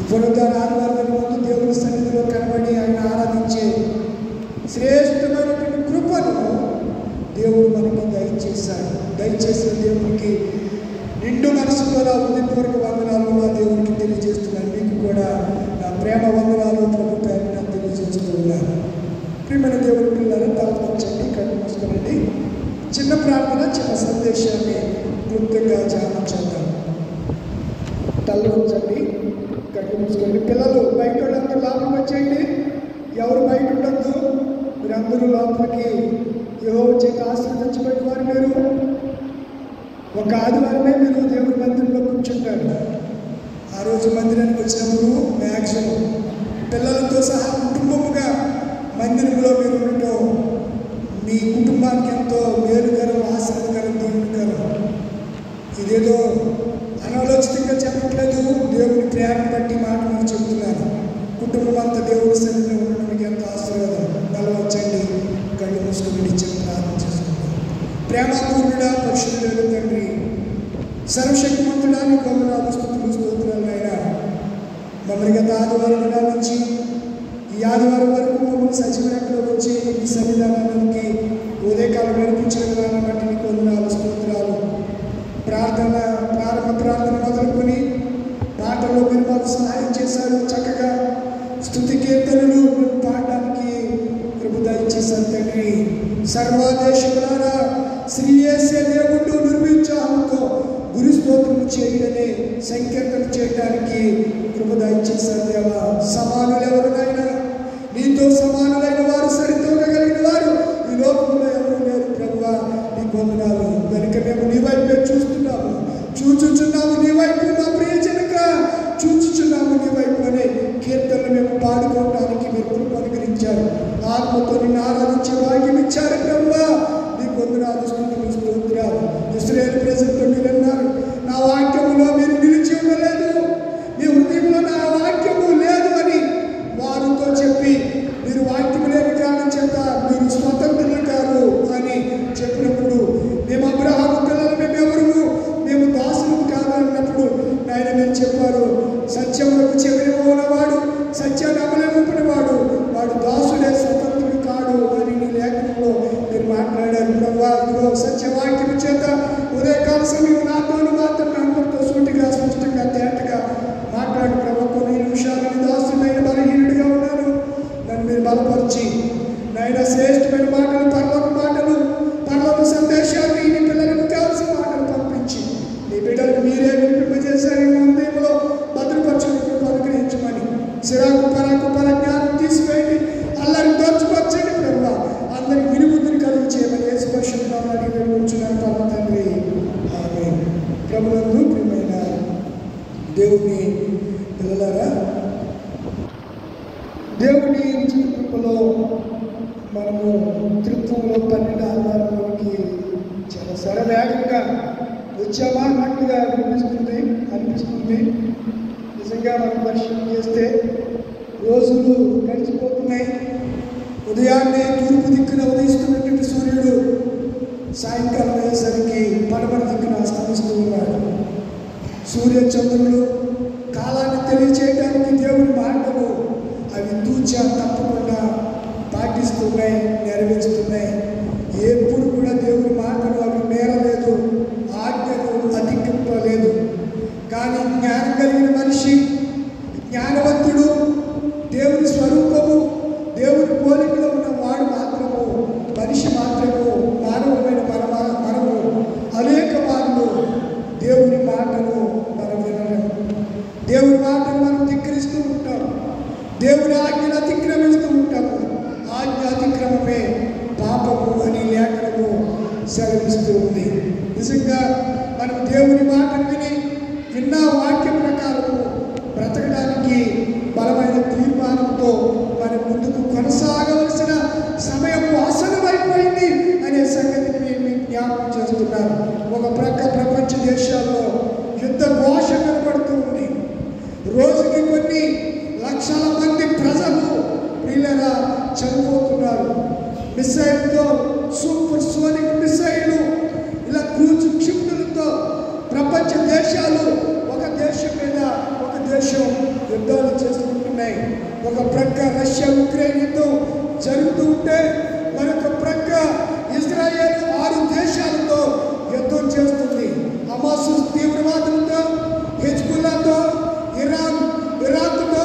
ఇప్పుడు దాని ఆదివారం ముందు దేవుని సన్నిధిలో కనబడి ఆయన ఆరాధించే శ్రేష్టమైనటువంటి కృపను దేవుడు మనకి దయచేసిన దేవునికి నిండు మనసుతో నా హృదయపూర్వక వందనాలు నా దేవునికి తెలియజేస్తున్నాను. మీకు కూడా నా ప్రేమ వందనాలు ప్రభు పేరున తెలియజేస్తూ ఉన్నాను. ప్రియమైన దేవుని పిల్లలు తలపంచండి, కళ్ళు మూసుకోండి. చిన్న ప్రార్థన, చిన్న సందేశాన్ని క్లుప్తంగా ధ్యానం చేద్దాం. తల్లు ఉంచండి, కళ్ళు మూసుకోండి. పిల్లలు బయట వాళ్ళందరూ లోపలికి వచ్చేయండి. ఎవరు బయట ఉండద్దు, మీరందరూ లోపలికి యెహోవా చేత ఆశీర్వదించబడిన వారు. మీరు ఒక ఆదివారమే మీరు దేవుడి మందిరంలో కూర్చుంటారు. ఆ రోజు మందిరానికి వచ్చినప్పుడు మ్యాక్సిమం పిల్లలతో సహా కుటుంబముగా మందిరంలో మీరు ఉండటం మీ కుటుంబానికి ఎంతో మేలుకరం, ఆశీర్వదకరం, దీవెనకరం. ఇదేదో అనాలోచితంగా చెప్పట్లేదు, దేవుని ప్రేరణ బట్టి మాట నేను చెప్తున్నాను. కుటుంబం అంతా దేవుడి సన్నిధిలో ఉండడం మీకు ఎంతో ఆశీర్వాదం. బలవచ్చండి, కళ్ళు మూసుకుని నిత్యం ప్రార్థన చేసుకుంటాం. ప్రేమపూర్ణుడా, పరిశుద్ధుడైన తండ్రి, సర్వశక్తిమంతుడా, నీకు వందనాలు, స్తుతులు, స్తోత్రాలు అయినా మమ్మల్ని గత ఆదివారం దినాల నుంచి ఈ ఆదివారం వరకు మమ్మల్ని సజీవనట్లో వచ్చి ఈ సన్నిధానానికి ఉదయకాలం నడిపించిన విధానం బట్టి నీకు వందనాలు, స్తోత్రాలు. ప్రార్థన మొదలుకొని పాటల్లో మీరు మాకు సహాయం చేశారు. చక్కగా స్తుతి కీర్తనలు మేము పాడడానికి కృప దయచేశారు తండ్రి. సర్వదేశములారా శ్రీ యేసే దేవుడు నిర్మించాలతో గురు స్తోత్రం చేయడనే సంకీర్తన చేయడానికి కృప దయచేశారు దేవా. సమానులు ఎవరినైనా నీతో సమానులైన వారు, సరితూగలిగిన వారు ఈ లోకంలో ఎవరు లేరు ప్రభువా. నీకు వందనాలు. కనుక మేము నీ వైపే చూస్తున్నాము, చూచుచున్నాము నీ వైపు, మా ప్రియజనక చూచుచున్నాము నీ వైపు అనే కీర్తనలు మేము పాడుకోవడానికి మీరు కృప అనుగ్రహించారు. ఆత్మతో నిన్ను ఆరాధించే భాగ్యం ఇచ్చారు ప్రభువా. నీకు వందనాలు, స్తుతులు, స్తోత్రాలు. ఇశ్రాయేలు ప్రజలతో మీరు అన్నారు, నా వాక్యములో మీరు నిలిచి ఉండలేదు, మీ హృదయంలో నా వాక్యము లేదు అని వారితో చెప్పి మీరు వాక్యము లేని కారణం చేత మీరు స్వతంత్రులు కాదు అని చెప్పినప్పుడు మేము అబ్రహాము పిల్లలు, మేము ఎవరు, మేము దాసులు కాదు అన్నప్పుడు ఆయన మీరు చెప్పారు, సత్యములకు చెవినవాడు, సత్యాన్ని అమలైనవాడు వాడు దాసుడే, స్వతంత్రుడు కాడు అని నీ లేఖనంలో మీరు మాట్లాడారు ప్రభా. ఇదిగో సత్యవాక్యం చేత ఉదయకాల సమయం నాతోను మాత్రం అందరితో సూటిగా, స్పష్టంగా, తేటగా మాట్లాడు ప్రభా. కొన్ని నిమిషాలు నీ దాసుడైన బలహీనుడిగా ఉన్నాను, నన్ను మీరు బలపరిచి నాయన శ్రేష్టమైన మాటలు, పరలోక సందేశాన్ని నీ పిల్లలకు కావాల్సిన మాటలు పంపించి నీ బిడ్డలకు మీరే వినిపింపజేశారు. ఈ హృదయంలో భద్రపరచుకుని అనుగ్రహించమని సిరాకు పరాకు జ్ఞానం తీసివేయండి, అల్లరి దోచుకొచ్చండి ప్రభు. అందరికి వినిబుద్ధిని కలుగు చేయమని యేసు పరిశుద్ధ నామములో అడిగి వేడుకుంటున్నాను పరమ తండ్రి, ఆమేన్. ప్రభువునందు ప్రియమైన దేవుని పిల్లలారా, దేవుని ఉచిత కృపలో మనము త్రిత్వంలో 12 ఆదివారంలోకి చాలా శరవేగంగా వచ్చామా అన్నట్టుగా అనిపిస్తుంది. నిజంగా మనం పరిశీలన చేస్తే రోజులు గడిచిపోతున్నాయి. ఉదయాన్నే తూర్పు దిక్కున ఉదయిస్తున్నటువంటి సూర్యుడు సాయంకాలం అయ్యేసరికి పడమటి దిక్కున అస్తమిస్తూ ఉన్నాడు. సూర్య చంద్రులు కాలాన్ని తెలియచేయడానికి దేవుని మాటలు అవి తూచా తప్పకుండా పాటిస్తున్నాయి, నెరవేరుస్తున్నాయి. ఎప్పుడు కూడా దేవుని మాటలు అవి మేరలేదు, ఆజ్ఞలు అతిక్రమింపలేదు. కానీ జ్ఞానం కలిగిన మనిషి, జ్ఞానవంతుడు, దేవుని స్వరూపము, దేవుని పోలికలో ఉన్న వాడు మాత్రము, మనిషి మాత్రము, మానవులమైన మనము అనేక మార్లు దేవుని మాటలు మనం వినడం, దేవుని మాటలు మనం ధిక్కరిస్తూ ఉంటాం, దేవుని ఆజ్ఞను అతిక్రమిస్తూ ఉంటాము. ఆజ్ఞ అతిక్రమమే పాపము అని లేఖనము సెలవిస్తూ ఉంది. నిజంగా మనం దేవుని మాటను విన్న వాక్యం ప్రకారము బ్రతకడానికి బలమైన తీర్మానంతో మనం ముందుకు కొనసాగవలసిన సమయం ఆసన్నమైపోయింది అనే సంగతిని నేను జ్ఞాపకం చేస్తున్నాను. ఒక ప్రక్క ప్రపంచ దేశాల్లో యుద్ధ ఘోష కనబడుతూ ఉంది. రోజుకి కొన్ని లక్షల మంది ప్రజలు వీళ్ళలా చనిపోతున్నారు. మిసైల్తో, సూపర్ సోనిక్ మిసైలు, ఇలా క్రూజ్ క్షిప్తులతో ప్రపంచ దేశాలు, ఒక దేశం ఒక ప్రక్క రష్యా ఉక్రెయిన్ యుద్ధం జరుగుతూ ఉంటే మరొక ప్రక్క ఇజ్రాయెల్ 6 దేశాలతో యుద్ధం చేస్తుంది. హమాస్ తీవ్రవాదులతో, హెజ్బుల్లాతో, ఇరాక్తో,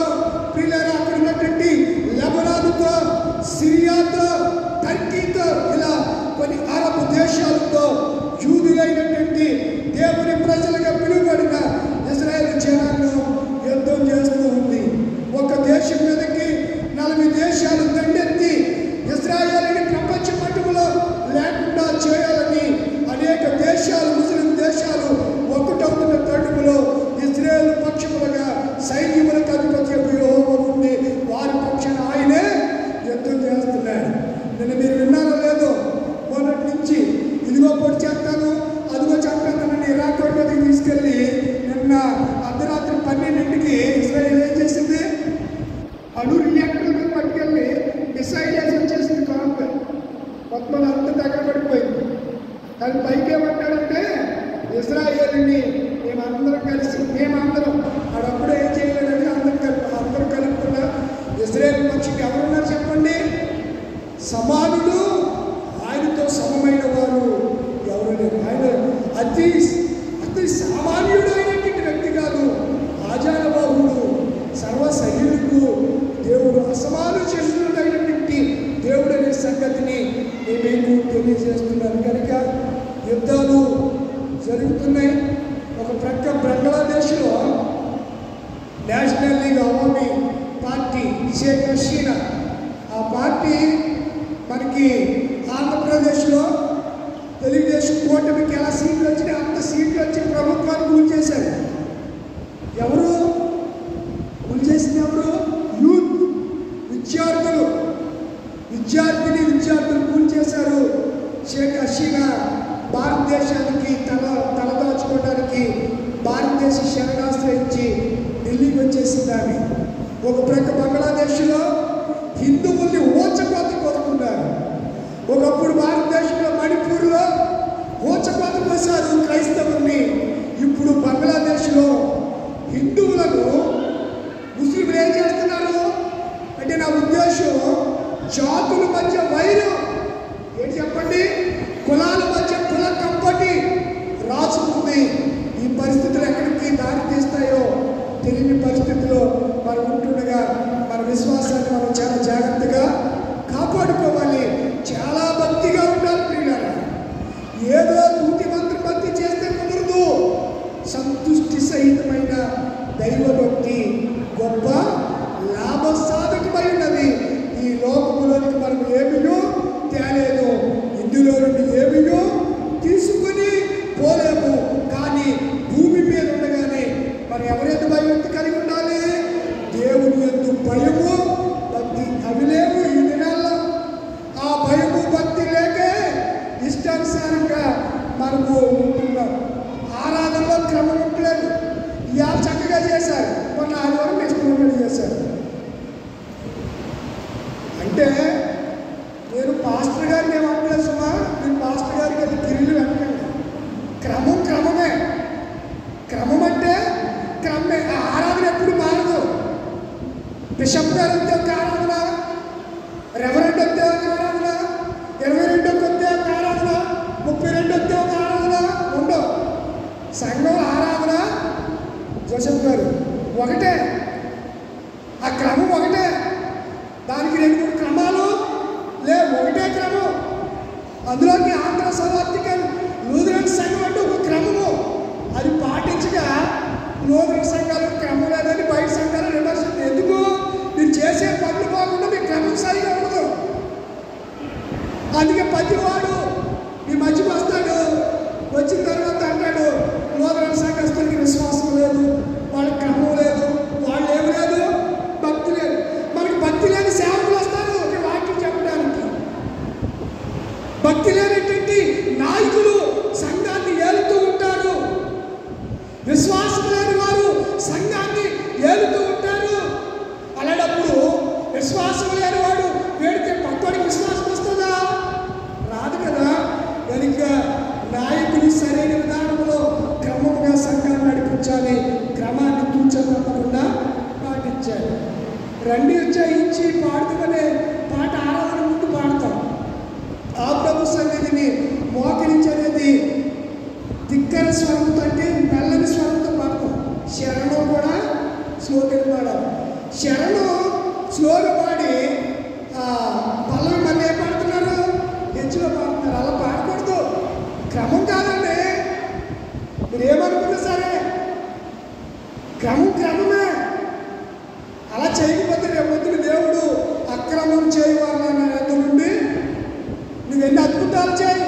ప్రియులారా అక్కడ ఉన్నటువంటి లెబనాన్తో, సిరియాతో, టర్కీతో, ఇలా కొన్ని అరబ్ దేశాలతో యూదులైనటువంటి దేవుని ప్రజలుగా పిలువబడిన ఇజ్రాయెల్ జనాంగం యుద్ధం చేస్తూ ఉంది. ఒక దేశం మీదకి 40 దేశాలు దండెత్తి ఇజ్రాయెల్ని ప్రపంచ పట్టుకులో లేకుండా చేయాలని అనేక దేశాలు, ముస్లిం దేశాలు ఒక్కటవుతున్న తడుపులో ఇజ్రాయెల్ పక్షములుగా సైన్యములకు అధిపతి యెహోవా ఉండి వారి పక్షాన ఆయనే యుద్ధం చేస్తున్నాడు. నిన్న మీరు విన్నారో లేదో, మొన్నటి నుంచి ఇదిగో పొడి చేస్తాను అదిగో చేస్తానని ఇరాక్ మీదకి తీసుకెళ్ళి నిన్న అర్ధరాత్రి 12ంటికి ఇజ్రాయెల్ ఏం చేసింది? అణు రియాక్టర్ మీద పట్టుకెళ్ళి మిసైల్ వేసి వచ్చేసింది. కాంపే మొత్తం అంతా దగ్గర పడిపోయింది. దాని పైకి ఏమంటాడంటే ఇజ్రాయెల్ని మేమందరం ఆడప్పుడు ఏం చేయలేదని అందరూ కలుపుకున్నా ఇజ్రాయెల్ పక్షికి ఎవరున్నారు చెప్పండి? సమానుడు, ఆయనతో సమమైన వారు ఎవరు లేరు. ఆయన అతి సామాన్యుడు అయినటువంటి వ్యక్తి కాదు, ఆజానబాహుడు, సర్వశరీరుడు, దేవుడు అసమాను చేస్తున్నటువంటి దేవుడు అనే సంగతిని నేను తెలియజేస్తున్నాను. కనుక యుద్ధాలు జరుగుతున్నాయి. ఒక ప్రక్క బంగ్లాదేశ్లో national league Awami party Sheikh Hasina, ఆ పార్టీ మనకి ఆంధ్రప్రదేశ్లో తెలుగుదేశం కూటమికి ఎలా సీట్లు వచ్చినాయి అంత సీట్లు వచ్చి ప్రభుత్వాన్ని కూల్చేశారు. ఎవరు కూల్చేసింది? ఎవరు? యూత్, విద్యార్థులు కూల్చేశారు. షేక్ హసీనా భారతదేశానికి తలదాచుకోవడానికి భారతదేశ శరణాశ్రయించి ఢిల్లీకి వచ్చేసింది. ఆమె ఒక ప్రక్క బంగ్లాదేశ్లో హిందువుల్ని ఊచకోత కోరుకున్నారు. ఒకప్పుడు భారతదేశంలో మణిపూర్లో ఊచకోత కోసారు క్రైస్తవుల్ని. ఇప్పుడు బంగ్లాదేశ్లో హిందువులను ముస్లింలు ఏం చేస్తున్నారు అంటే, నా ఉద్దేశం జాతుల మధ్య వైరం ఏంటి చెప్పండి, కులాల మధ్య కుల కంపటి రాసుకుంది. ఈ పరిస్థితులు ఎక్కడికి దారి తీస్తాయో తెలియని పరిస్థితిలో మనం ఉంటుండగా మన విశ్వాసాన్ని మనం చాలా జాగ్రత్తగా కాపాడుకోవాలి. చాలా భక్తిగా ఉండాలి ప్రియులారా. ఏదో నూతి మంత్రం భక్తి చేస్తే కుదరదు. సంతుష్టి సహితమైన దైవభక్తి గొప్ప లాభ సాధకమై ఉన్నది. ఈ లోకములోనికి మనం ఏమియో తేలేదు, ఇందులో నుండి ఏమియో తీసుకుని పోలేము. కానీ భూమి మీద ఉండగానే మనం ఎవరైతే భయభక్తి కలిగి ఉండాలి? దేవుని యందు భయము భక్తి అవి లేవు ఈ దినాల్లో. ఆ భయము భక్తి లేకే ఇష్టానుసారంగా మనము ఉంటున్నాం. ఆరాధనలో క్రమం ఉండలేదు. ఇవాళ చక్కగా చేశారు, మొన్న ఆదివారం నెక్స్ట్ చేశారు. అంటే నేను పాస్టర్ గారికి ఏమంటలేదు సుమా, నేను పాస్టర్ గారికి అది గిరిలు వెనకండి. క్రమమే. క్రమం అంటే క్రమమే. ఆరాధన ఎప్పుడు మారదు. బిషప్ గారు వస్తే ఒక ఆరాధన, రెవరెంట్ వస్తే ఒక ఆరాధన, 22 వస్తే ఒక ఆరాధన, 32 వస్తే ఒక ఆరాధన ఉండవు. సంఘం ఆరాధన జోసెఫ్ గారు ఒకటే, ఆ క్రమం ఒకటే. దానికి 2-3 క్రమాలు లేవు, ఒకటే క్రమం. అందులోకి ఆంధ్ర సర్వాధికల్ లూథరన్ సంఘం అంటే ఒక క్రమము, అది పాటించగా లూథరన్ సంఘాలు క్రమం లేదని బయట సంఘాలు విమర్శించారు. ఎందుకు? మీరు చేసే పనులు బాగుంటే మీ క్రమం సరిగా ఉండదు. అందుకే ప్రతివాడు మీ మధ్యకి వస్తాడు, వచ్చిన తర్వాత అంటాడు లూథరన్ సంఘస్థులకి విశ్వాసం లేదు, వాళ్ళకి క్రమం లేదు, వాళ్ళు ఏమి లేదు, భక్తి లేదు. మనకి భక్తి లేని సేవకులు వస్తారు ఒక వాక్యం చెప్పడానికి, భక్తి లేనటువంటి నాయకులు రండి ఉత్సాహించి పాడుతుమనే పాట ఆరాధన ముందు పాడతాం. ఆ ప్రభు సన్నిధిని మోకరించనేది ధిక్కర స్వరంతో అంటే మెల్లని స్వరంతో పాడతాం. శరణం కూడా స్లోగా పాడాలి. శరణం స్లోగా పాడి పల్లవి మళ్ళీ ఏం పాడుతున్నారు, హెచ్చులో పాడుతున్నారు. అలా పాడకూడదు, క్రమం కాదండి. మీరు ఏమనుకున్నా సరే క్రమమే. అలా చేయకపోతే రేపొద్దున దేవుడు అక్రమం చేయవాలని ఎద్దు నుండి నువ్వెన్ని అద్భుతాలు చేయి,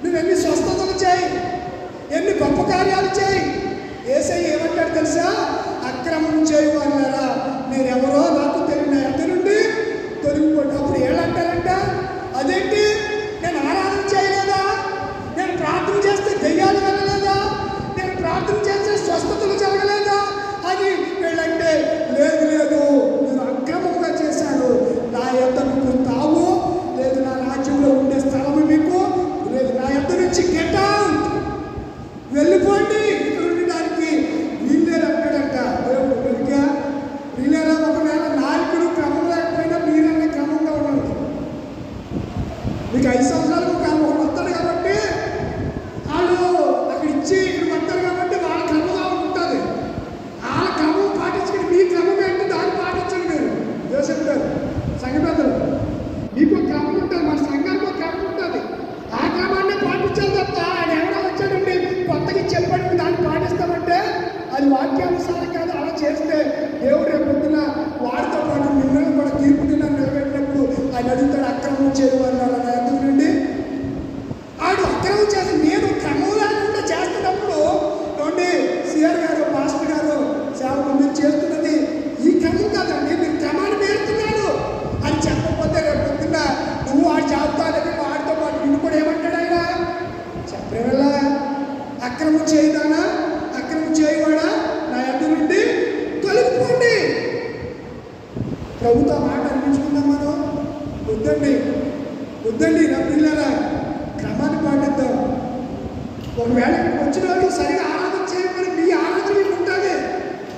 నువ్వెన్ని స్వస్థతలు చేయి, ఎన్ని గొప్ప కార్యాలు చేయి, యేసయ్య ఏమంటాడు తెలుసా? అక్రమం చేయవాళ్ళరా మీరెవరో నాకు తెలియని ఎద్దు నుండి తొలగిపోండి. అప్పుడు ఏళ్ళంటారంట, అదేంటి నేను ఆరాధన చేయలేదా, నేను ప్రార్థన చేస్తే దెయ్యాలు వెళ్ళలేదా, నేను ప్రార్థన చేస్తే స్వస్థతలు జరగలేదా అని వీళ్ళంటే, లేదు లేదు నేను అక్రమంగా చేశాను, నా యొద్ద మీకు తావు లేదు, నా రాజ్యంలో ఉండే స్థలము మీకు లేదు, నా యొద్ద నుంచి గెట్ అవుట్, వెళ్ళిపోండి, ఇక్కడ ఉండడానికి వీళ్ళేరు అంటాడంట దేవుడు. వెనుక వీళ్ళేరా ఒకవేళ నాయకుడు క్రమం లేకపోయినా మీరన్నా క్రమంగా ఉండండి. మీకు 5 సంవత్సరాలకు ఒకరు వస్తాడు కాబట్టి వాళ్ళు అక్కడ ఇచ్చి ఇక్కడ వస్తారు కాబట్టి వాళ్ళ క్రమంగా ఉంటుంది. వాళ్ళ క్రమం పాటించుకుని మీ క్రమం ఏంటి దాన్ని పాటించండి. మీరు యోసేపు గారు సంఘ పెద్దలు మీకు క్రమం ఉంటుంది, మన సంఘానికి క్రమం ఉంటుంది. ఆ క్రమాన్ని పాటించాలి తప్ప ఆయన ఎవరో వచ్చాడండి కొత్తగా చెప్పండి దాన్ని పాటిస్తామంటే అది వాక్యానుసారం కాదు. అలా చేస్తే దేవుడు రేపు పొద్దున వాడితో పాటు మిమ్మల్ని కూడా తీర్పు దినాన్ని నిలబెట్టినప్పుడు ఆయన అడుగుతాడు, అక్రమం చేయమని అలా ఎందుకు నుండి ఆడు అక్రమం చేసి నేను క్రమం లేకుండా చేస్తున్నప్పుడు నుండి సిఆర్ గారు మాస్టర్ గారు సేవకు మీరు చేస్తున్నది ఈ క్రమం కాదండి, మీరు క్రమాన్ని పేరుతున్నాడు అని చెప్పకపోతే రేపు పొద్దున్న నువ్వు వాడు చెబుతానని వాడితో పాటు నిన్ను కూడా ఏమంటాడు ఆయన చెప్పేవల్ల అక్రమం చేయదానా, అక్రమం చేయవాడా నా ఎద్దు నుండి తొలగిపోండి. ప్రభుత్వ మాట అనిపించుకుందాం మనం. వద్దండి నా పిల్లరా, క్రమాన్ని పాటిద్దాం. ఒకవేళ ఇక్కడికి వచ్చిన వాళ్ళు సరిగా ఆరాధన చేయమని మీ ఆరాధన మీకు ఉంటుంది.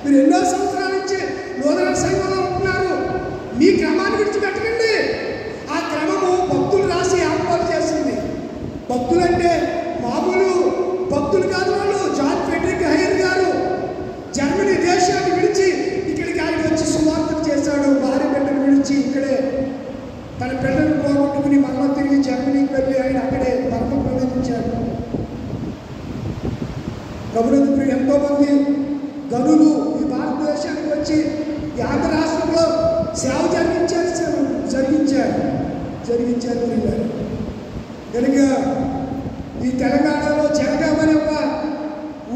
మీరు ఎన్నో సంవత్సరాల నుంచి నూతన సంఘంలో ఉంటున్నారు, మీ క్రమాన్ని విడిచిపెట్టకండి. ఆ క్రమము భక్తులు రాసి ఏర్పాటు చేసింది. భక్తులు అంటే మామూలు భక్తులు కాదు వాళ్ళు. జాన్ ఫ్రెడరిక్ హైర్ గారు జర్మనీ దేశాన్ని విడిచి ఇక్కడికి ఆయన వచ్చి సువార్త చేశాడు. భార్య బిడ్డను విడిచి ఇక్కడే తన పిల్లలను పోగొట్టుకుని మరలా తిరిగి జర్మనీకి వెళ్ళి ఆయన అక్కడే మరణ ప్రవేశించాడు. ప్రభుత్వ ఎంతోమంది గనులు ఈ భారతదేశానికి వచ్చి ఈ ఆంధ్ర రాష్ట్రంలో సేవ జరిగించారు పిల్లలు. కనుక ఈ తెలంగాణలో జనగాం అనే ఒక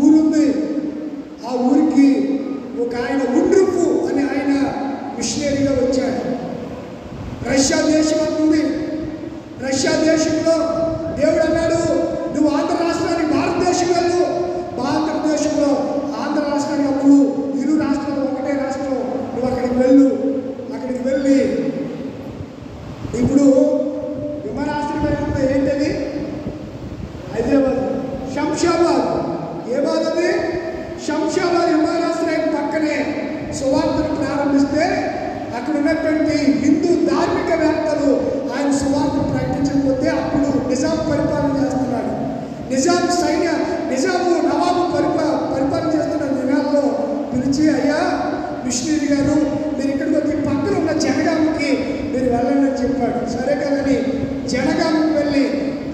ఊరుంది. ఆ ఊరికి ఒక ఆయన ఉండ్రుపు అని ఆయన మిషనరీగా వచ్చాడు. రష్యా దేశం అంటుంది. రష్యా దేశంలో దేవుడు అన్నాడు, నువ్వు ఆంధ్ర రాష్ట్రానికి భారతదేశం వెళ్ళు. భారతదేశంలో ఆంధ్ర రాష్ట్రానికి అప్పుడు 2 రాష్ట్రాలు ఒకటే రాష్ట్రం, నువ్వు అక్కడికి వెళ్ళు. అక్కడికి వెళ్ళి ఇప్పుడు విమానాశ్రయం ఉంది, ఏంటది హైదరాబాద్ శంషాబాద్. ఏమాదది శంషాబాద్ విమానాశ్రయం పక్కనే సువార్తను ప్రారంభిస్తే అక్కడ ఉన్నటువంటి హిందూ ధార్మికవేత్తలు ఆయన సువార్త ప్రకటించకపోతే అప్పుడు నిజాం పరిపాలన చేస్తున్నాడు. నిజాము నవాబు పరిపాలన చేస్తున్న దినాల్లో పిలిచి, అయ్యా మిషనరీ గారు మీరు ఇక్కడికి వచ్చి పక్కన ఉన్న జనగాముకి మీరు వెళ్ళండి అని చెప్పాడు. సరే కదని జనగాముకి వెళ్ళి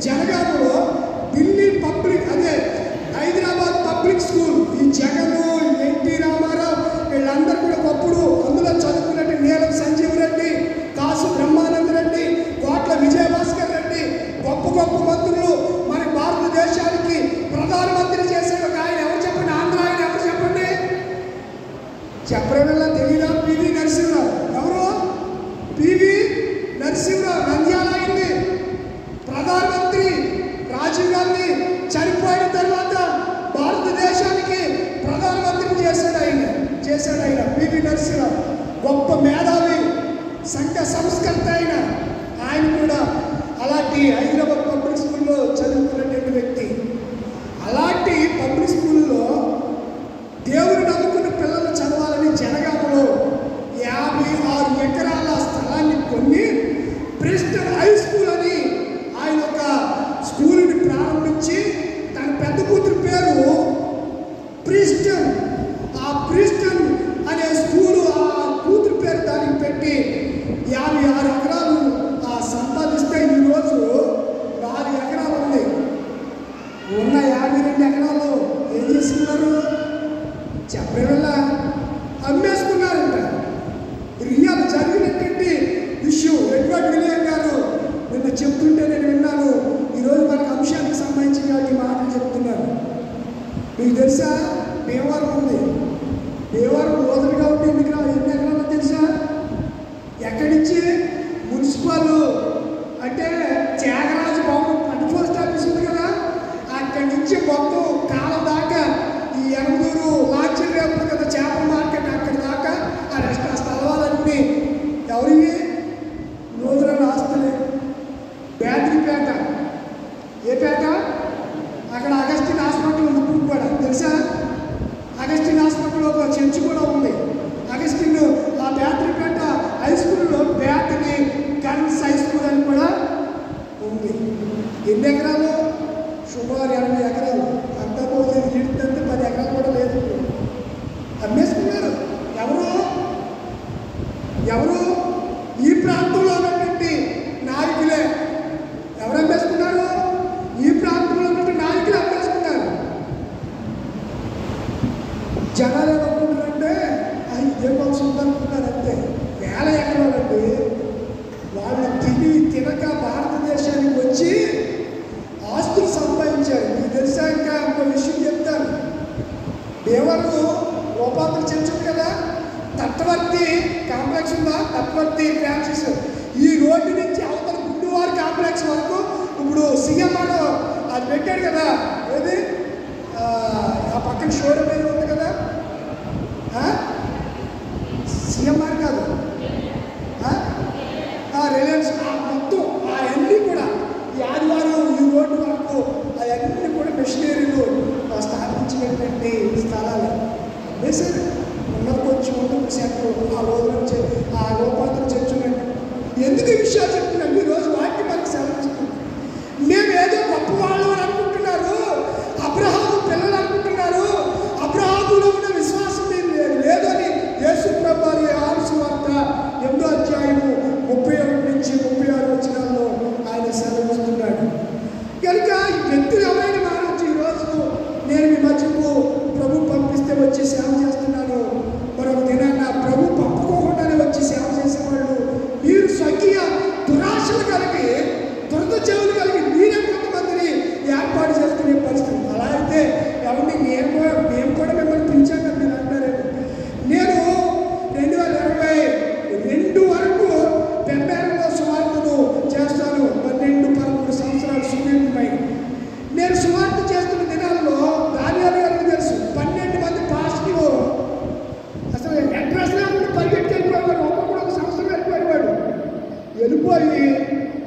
జనగాములో ఢిల్లీ పబ్లిక్ అదే హైదరాబాద్ పబ్లిక్ స్కూల్ ఈ జగను ఎన్టీ రామారావు వీళ్ళందరూ కూడా ఒకప్పుడు అందులో చదువుకున్నట్టు నీలం సంజీవ్ రెడ్డి, కాసు బ్రహ్మానంద రెడ్డి, కోట్ల విజయభాస్కర్ రెడ్డి గొప్ప మంత్రులు మన భారతదేశానికి ప్రధానమంత్రి చేసే ఒక ఆయన ఎవరు చెప్పండి? ఆంధ్ర ఆయన ఎవరు చెప్పండి? చెప్పడం తెలియదా? పివి నరసింహరావు. ఎవరు? పివి నరసింహరావు. నంద్యాల అయింది ప్రధానమంత్రి. రాజీవ్ గాంధీ చనిపోయిన తర్వాత భారతదేశానికి ప్రధానమంత్రిని చేశాడు ఆయన పివి నరసింహరావు. గొప్ప మేధావి, సంఘ సంస్కర్త ఆయన కూడా అలాంటి హైదరాబాద్ పబ్లిక్ స్కూల్లో చదువుకున్నటువంటి వ్యక్తి. అలాంటి పబ్లిక్ స్కూల్లో దేవుడు నమ్ముకున్న పిల్లలు చదవాలని జనగామలో 56 వీళ్ళ అమ్మేసుకున్నారంట. రియల్ జరిగినటువంటి విషయం ఎడ్వర్డ్ విలియం గారు నిన్న చెప్తుంటే నేను విన్నాను. ఈరోజు మనకు అంశానికి సంబంధించి ఈ మాటలు చెప్తున్నారు. మీకు తెలుసా, భీమవరం ఉంది. భీమవరం రోజులుగా ఉంటే ఎన్ని ఎకరాలు తెలుసా? ఎక్కడి నుంచి మున్సిపల్ అంటే త్యాగరాజు భవనం అంటే పోస్ట్ ఆఫీస్ ఉంది కదా, అక్కడి నుంచి మొత్తం కాలం దాకా ఈ ఎనమూరు లాడ్జింగ్ రేపు కదా చేపల మార్కెట్ అక్కడి దాకా ఆ స్థలాలన్నీ ఎవరివి? నూతన ఆస్తులే. బేదరిపేట, ఏ పేట? అక్కడ అగస్టిన్ హాస్పిటల్ ఉంది ఇప్పుడు కూడా తెలుసా? అగస్టిన్ హాస్పిటల్ ఒక చర్చి కూడా ఉంది. అగస్టిన్ ఆ బేదరిపేట హై స్కూల్లో బ్యాటరీ గన్స్ హై స్కూల్ అని కూడా ఉంది. ఎన్ని ఎకరాలు? సుమారు 80 ఎకరాలు. అంతా పోతే వీటింటే 10 ఎకరాలు కూడా లేదు. అమ్మేసుకున్నారు. ఎవరు? ఈ ప్రాంతంలో ఉన్నటువంటి నాయకులే. ఎవరు అమ్మేసుకున్నారు? ఈ ప్రాంతంలో ఉన్నటువంటి నాయకులు అమ్మేసుకున్నారు. జనాలు ఏమనుకుంటారంటే ఇదే పక్షం ఉందనుకుంటున్నారు అంతే. 1000 ఎకరాలండి. వాళ్ళు తినక భారతదేశానికి వచ్చి ఆస్తులు సంపాదించారు. మీకు తెలుసా? ఇంకా ఒక విషయం చెప్తాను. దేవరు గోపాత్ర చర్చ్ ఉంది కదా, తట్టవర్తి కాంప్లెక్స్ ఉందా? తట్టవర్తి ఫ్రాన్సిస్ ఈ రోడ్డు నుంచి అవతల గుండువారి కాంప్లెక్స్ వరకు ఇప్పుడు సీఎం అది పెట్టాడు కదా. ఏది ఆ పక్కన షోరూమ్ ఏది ఉంది కదా, సీఎంఆర్ కాదు, రిలయన్స్. మొత్తం అవన్నీ కూడా ఈ ఆదివారం ఈ రోడ్డు వరకు అవన్నీ కూడా మిషనరీలు స్థాపించినటువంటి స్థలాలు వేసారు. ఉన్నది కొంచెం ముందు సెంటర్ ఆ రోజు నుంచి ఆ గోపాత్ర చర్చ్ ఉన్నట్టు. ఎందుకు ఈ విషయాలు చెప్తున్నాం? ఈరోజు వాటిని మనకు సెలవిస్తుంది. మేము ఏదో గొప్ప వాళ్ళు అని అనుకుంటున్నారు. అబ్రహాము పిల్లలు అనుకుంటున్నారు. అబ్రహాములో ఉన్న విశ్వాసం లేదు అని యేసు ప్రభువు యోహాను సువార్త 8వ అధ్యాయము 31 నుంచి 36 వచనాల్లో ఆయన సెలవిస్తున్నాడు. కనుక ఈ వ్యక్తులు ఎవరైనా మారవచ్చు. ఈరోజు నేను మీ మధ్యకు ప్రభు పంపిస్తే వచ్చి సేవ చేస్తున్నాను. మరొక దినాన్న ప్రభు పంపుకోకుండానే వచ్చి సేవ చేసేవాళ్ళు మీరు స్వకీయ దురాశలు కలిగి దురద చెవులు కలిగి మీరే కొంతమందిని ఏర్పాటు చేసుకునే పరిస్థితి. అలా అయితే ఎవరిని మేము కూడా మిమ్మల్ని పిలిచాక మీరు అంటారేమో. నేను 2022 వరకు పెంబేరంలో సువార్తను చేస్తాను. 12-13 సంవత్సరాలు సుదీర్ఘమై నేను సువార్త చేస్తున్న దినాల్లో దానియాలు గారికి తెలుసు 12 మంది పాస్టర్లు అసలు అడ్రస్ లేకుండా పరిగెట్టి వెళ్ళిపోయేవాడు. ఒక్కొక్కడు ఒక సంవత్సరం వెళ్ళిపోయి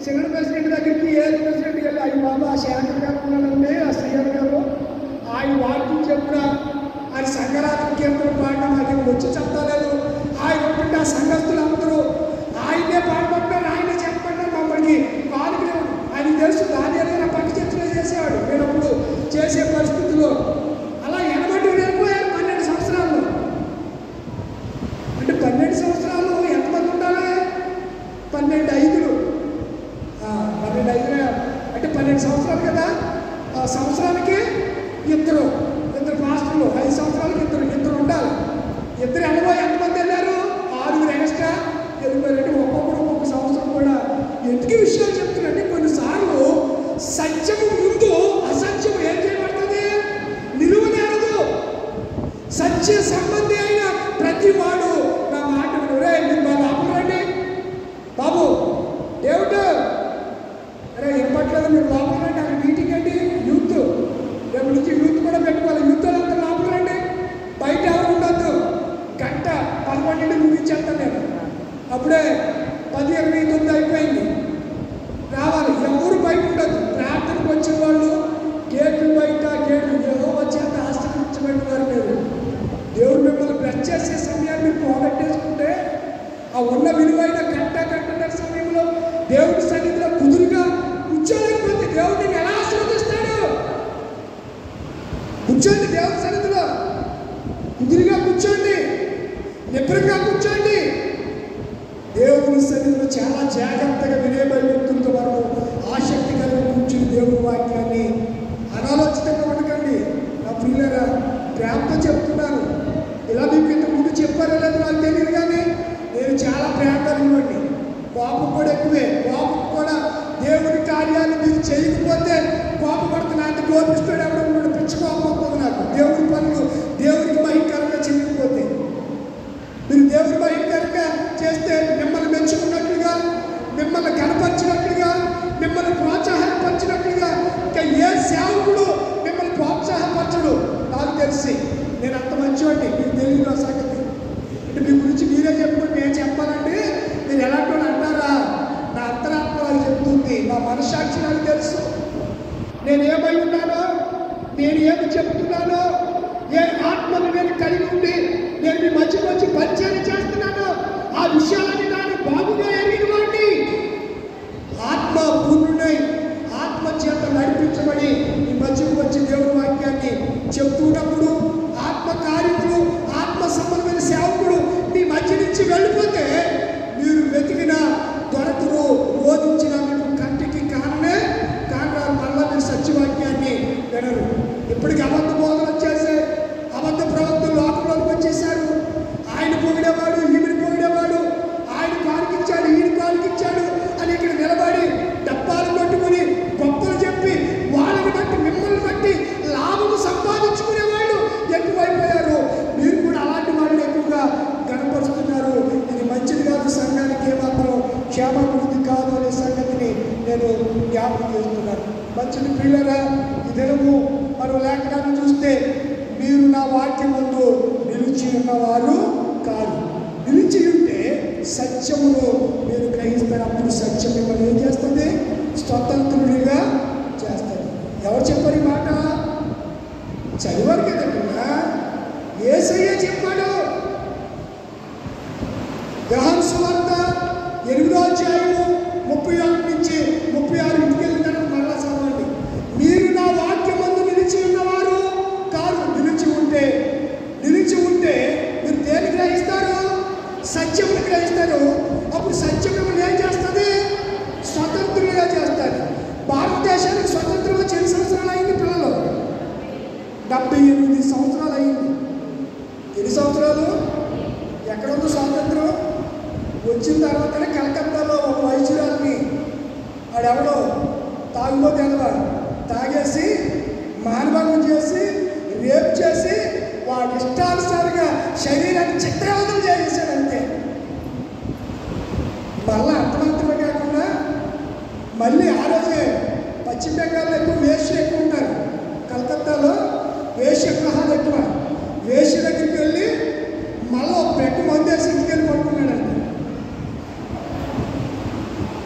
సెకండ్ ప్రెసిడెంట్ దగ్గరికి ఏది ప్రెసిడెంట్కి వెళ్ళి అయ్యి బాబా ఆ శేఖర్ గారు ఉన్నాడండి, ఆ శ్రీహర్ గారు ఆయన వాక్యం చెప్పిన ఆయన సంఘరాత్మ కీర్తన పాడడం అది వచ్చి చెప్తాలేదు. ఆయన ఉంటుంటే ఆ సంఘస్థులందరూ ఆయనే పాడమంటారు, ఆయనే చెప్పమంటారు. మమ్మల్ని పాడుకునే ఆయనకి తెలుసు దానియాలు నా పక్క చర్చలో చేసేవాడు నేను అప్పుడు చేసే పరిస్థితిలో. అలా 80 వెళ్ళిపోయారు 12 సంవత్సరాలు. అంటే 12 సంవత్సరాలు ఎంతమంది ఉండాలి? 12 5 అంటే 12 సంవత్సరాలు కదా. సంవత్సరానికి ఇద్దరు మాస్టర్లు, 5 సంవత్సరాలకి ఇద్దరు ఉండాలి. ఇద్దరు ఎంతమంది వెళ్ళారు? 6 ఎక్స్ట్రా వెళ్ళిపోయారంటే ఒక్కొక్క సంవత్సరం కూడా. ఎందుకు విషయాలు చెప్తున్నట్టే కొన్నిసార్లు సత్యము ముందు అసత్యము ఏం చేయబడుతుంది? నిలువనేరదు. సత్య సంబంధి అయిన ప్రతి వాడు నా మాట మీరు బాబు రండి బాబు దేవుడు అరే ఇవ్వట్లేదు మీరు లోపల రండి. అక్కడ మీటింగ్ అండి యూత్, రేపు నుంచి యూత్ కూడా పెట్టుకోవాలి. యూత్ అంతా లోపల రండి, బయట ఎవరు ఉండొద్దు. 1:11 ముగించేస్తాను నేను. అప్పుడే 10:29 అయిపోయింది. రావాలి, ఎవరు బయట ఉండదు. ప్రార్థనకు వచ్చేవాళ్ళు గేట్లు బయట గేట్లు ఏదో వచ్చేంత ఆశ్రయించబడిన వారు మీరు. దేవుడు మిమ్మల్ని బ్రష్ చేసే సమయాన్ని మీరు పోగొట్టేసుకుంటే ఆ ఉన్న విలువైన గంటన్నర సమయంలో దేవుడి సన్నిధిలో కుదురుగా కూర్చోలేకపోతే దేవుడిని ఎలా ఆశీర్వదిస్తాడు? కూర్చోండి, దేవుడి సన్నిధిలో కుదురుగా కూర్చోండి, నిబ్రంగా కూర్చోండి. దేవుని సన్నిధిలో చాలా జాగ్రత్తగా వినే భయభక్తులతో మనం ఆసక్తి కలిగి కూర్చుని దేవుని వాక్యాన్ని అనాలోచితంగా ఉండకండి. నా ప్రియులారా, ప్రేమతో చెప్తున్నాను. కలిగివ్వండి. కోపం కూడా ఎక్కువే. కోపం కూడా దేవుడి కార్యాలు మీరు చేయకపోతే కోపపడుతున్నా అంటే కోపిస్తాడు. ఎవడో ఉన్నాడు, పిచ్చి కోపం వస్తుంది నాకు. దేవుడి పనులు దేవుడికి భయంకరంగా చేయకపోతే, మీరు దేవుడి భయంకరంగా చేస్తే మిమ్మల్ని మెచ్చుకున్నట్లుగా, మిమ్మల్ని కనపరిచినట్లుగా, మిమ్మల్ని ప్రోత్సాహపరిచినట్లుగా ఇంకా ఏ సేవకుడు మిమ్మల్ని ప్రోత్సాహపరచడు. నాకు తెలిసి నేను అంత మంచివాడిని, మీకు తెలియదు ఆ సంగతి. అంటే మీ గురించి మీరే చెప్పుకుంటే నేను చెప్పాలంటే మీరు ఎలాంటి అంటారా? నా అంతరాత్మ నాకు చెప్తుంది, నా మనస్సాక్షి నాకు తెలుసు. నేను ఏమై ఉన్నానో, నేను ఏమి చెప్తున్నానో, ఏ ఆత్మను నేను కలిగి ఉండి నేను మీ మధ్యకు వచ్చి పరిచయం చేస్తున్నానో ఆ విషయాలని నాకు బాగుగా ఎరిగిన వాడిని. ఆత్మ పూర్ణుడై ఆత్మ చేత నడిపించబడి ఈ మధ్యకు వచ్చి దేవుడి వాక్యాన్ని చెప్తున్నప్పుడు ఆత్మ కార్యములు, ఆత్మ సంబంధమైన సేవకుడు మీ మధ్య నుంచి వెళ్ళిపోతే మీరు వెతికిన దొరకరు, బోధించిన మీకు కంటికి కారణమే మళ్ళా మీరు సత్యవాక్యాన్ని వినరు. ఇప్పటికి అబద్ధ బోధన వచ్చేసే, అబద్ధ ప్రవక్తలు లోకంలోకి వచ్చేసారు. ఆయన పొగిడేవాడు, ఈమెను పొగిడేవాడు, ఆయన పాలికిచ్చాడు, ఈయన పాలికిచ్చాడు అని ఇక్కడ నిలబడి డబ్బాలు కొట్టుకుని గొప్పలు చెప్పి వాళ్ళని బట్టి మిమ్మల్ని బట్టి లాభము సంపాదించుకునేవాళ్ళు ఎక్కువైపోయారు. మీరు కూడా అలాంటి వాళ్ళని ఎక్కువగా కనపరుస్తున్నారు. ఇది మంచిది కాదు, సంఘానికి ఏమాత్రం క్షేమాభివృద్ధి కాదు అనే సంగతిని నేను జ్ఞాపకం చేస్తున్నాను. మంచిది ప్రియులారా, ఈ దినము మనం లేఖనాన్ని చూస్తే మీరు నా వాక్యం ముందు నిలిచి ఉన్నవారు కాదు. నిలిచి ఉంటే సత్యమును మీరు గ్రహిస్తారు. అప్పుడు సత్యం మిమ్మల్ని ఏం చేస్తుంది? స్వతంత్రుడిగా చేస్తుంది. ఎవరు చెప్పారు ఈ మాట? చదివారు కదన్నా, యేసయ్య చెప్పాడు. యోహాను సువార్త 8వ అధ్యాయము 31 నుంచి 36 ఇంటికి వెళ్ళిన తర్వాత మరలా చదవండి. మీరు నా వాక్యం ముందు నిలిచి ఉన్నవారు కాదు. నిలిచి ఉంటే మీరు దేన్ని గ్రహిస్తారు? సత్యమును గ్రహిస్తారు. అప్పుడు సత్యం మిమ్మల్ని ఏం చేస్తుంది? స్వతంత్రులుగా చేస్తారు. భారతదేశానికి స్వతంత్రం వచ్చి ఎన్ని సంవత్సరాలు అయింది పిల్లలు? 78 సంవత్సరాలు అయింది. ఎన్ని సంవత్సరాలు? ఎక్కడ ఉంది స్వాతంత్రం? వచ్చిన తర్వాతనే కలకత్తాలో ఒక వైద్యురాలని ఆడెవడో తాగుబోతే అనమాట తాగేసి మానభంగం చేసి రేప్ చేసి వాడి ఇష్టానుసారంగా శరీరాన్ని చిత్రవదం చేసేసాడు అంతే. మళ్ళీ అంత మాత్రమే కాకుండా మళ్ళీ ఆ రోజే పశ్చిమ బెంగాల్లో ఎక్కువ వేశ్య ఎక్కువ ఉంటారు. కలకత్తాలో వేశ్య గృహాలు ఎక్కువ. వేశ్య దగ్గరికి వెళ్ళి మళ్ళీ ఒక పెట్టు మందేసి ఇంటికి వెళ్ళి పడుకున్నాడండి.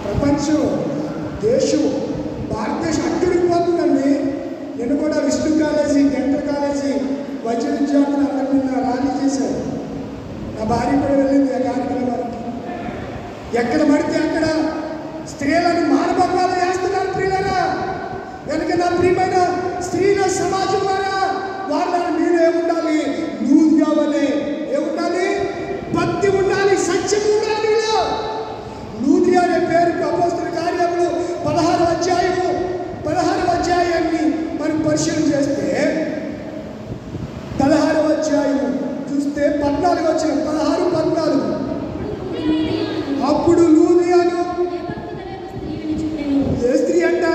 ప్రపంచం, దేశం, భారతదేశం అట్టుడిపోతుందండి. నేను కూడా విష్ణు కాలేజీ, డెంటల్ కాలేజీ వైద్య విద్యార్థులు అందరి మీద ర్యాలీ చేశారు. నా భార్య కూడా వెళ్ళింది ఆ కార్యక్రమానికి. ఎక్కడ పడితే అక్కడ స్త్రీలను మానభంగాలు చేస్తున్నారు ప్రియులారా. కనుక నా ప్రియమైన స్త్రీల సమాజం ద్వారా వాళ్ళని మీరు ఏముండాలి? నువ్వు కావాలి. ఏముండాలి? భక్తి ఉండాలి, సత్యం ఉండాలి. లూది అనే పేరుకు అపోస్తలుల కార్యములు 16వ అధ్యాయాన్ని మనం పరిశీలన చేస్తే 16వ అధ్యాయం చూస్తే 14 వచ్చిన 16-14 అప్పుడు లూదియాను ఏ స్త్రీ అంట?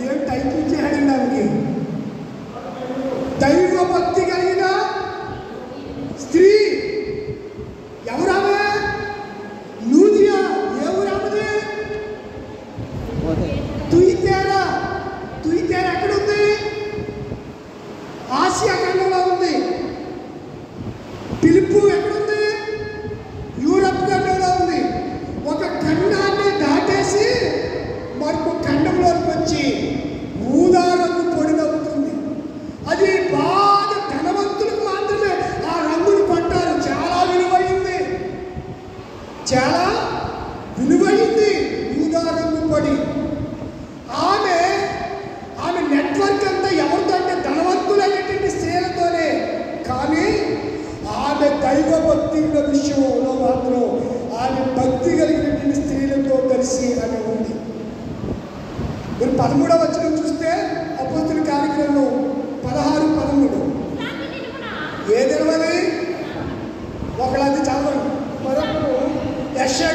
ఏం టైప్ ఇచ్చేయాడండి దానికి? దైవ భక్తి కలిగిన స్త్రీ. ఎవరామె? లూదియా. ఏ ఊరామది? తుయితేరా. తుయితేరా ఎక్కడుంది? ఆసియా ఖండంలో ఉంది. పిలుపు ఎక్కడుంది? యూరప్ ఖండంలో ఉంది. ఒక ఖండాన్ని దాటేసి మరొక ఖండంలోకి వచ్చి ఊదా రంగు పొడినవుతుంది. అది బాగా ధనవంతులకు మాత్రమే ఆ రంగును పట్టారు. చాలా విలువైంది, చాలా విలువైంది ఊదా రంగు పొడి. ఆమె నెట్వర్క్ అంతా ఎవరితో అంటే ధనవంతులైనటువంటి స్త్రీలతోనే. కానీ ఆమె దైవ భక్తి ఉన్న విషయంలో మాత్రం ఆమె భక్తి కలిగినటువంటి స్త్రీలతో కలిసి ఆమె ఉంది. మీరు 13వ వచనం చూస్తే అపోస్తలుల కార్యక్రమం 16-13 ఏ తెలవాలి? ఒకళ్ళది చదవండి. మరొకరు యెషయా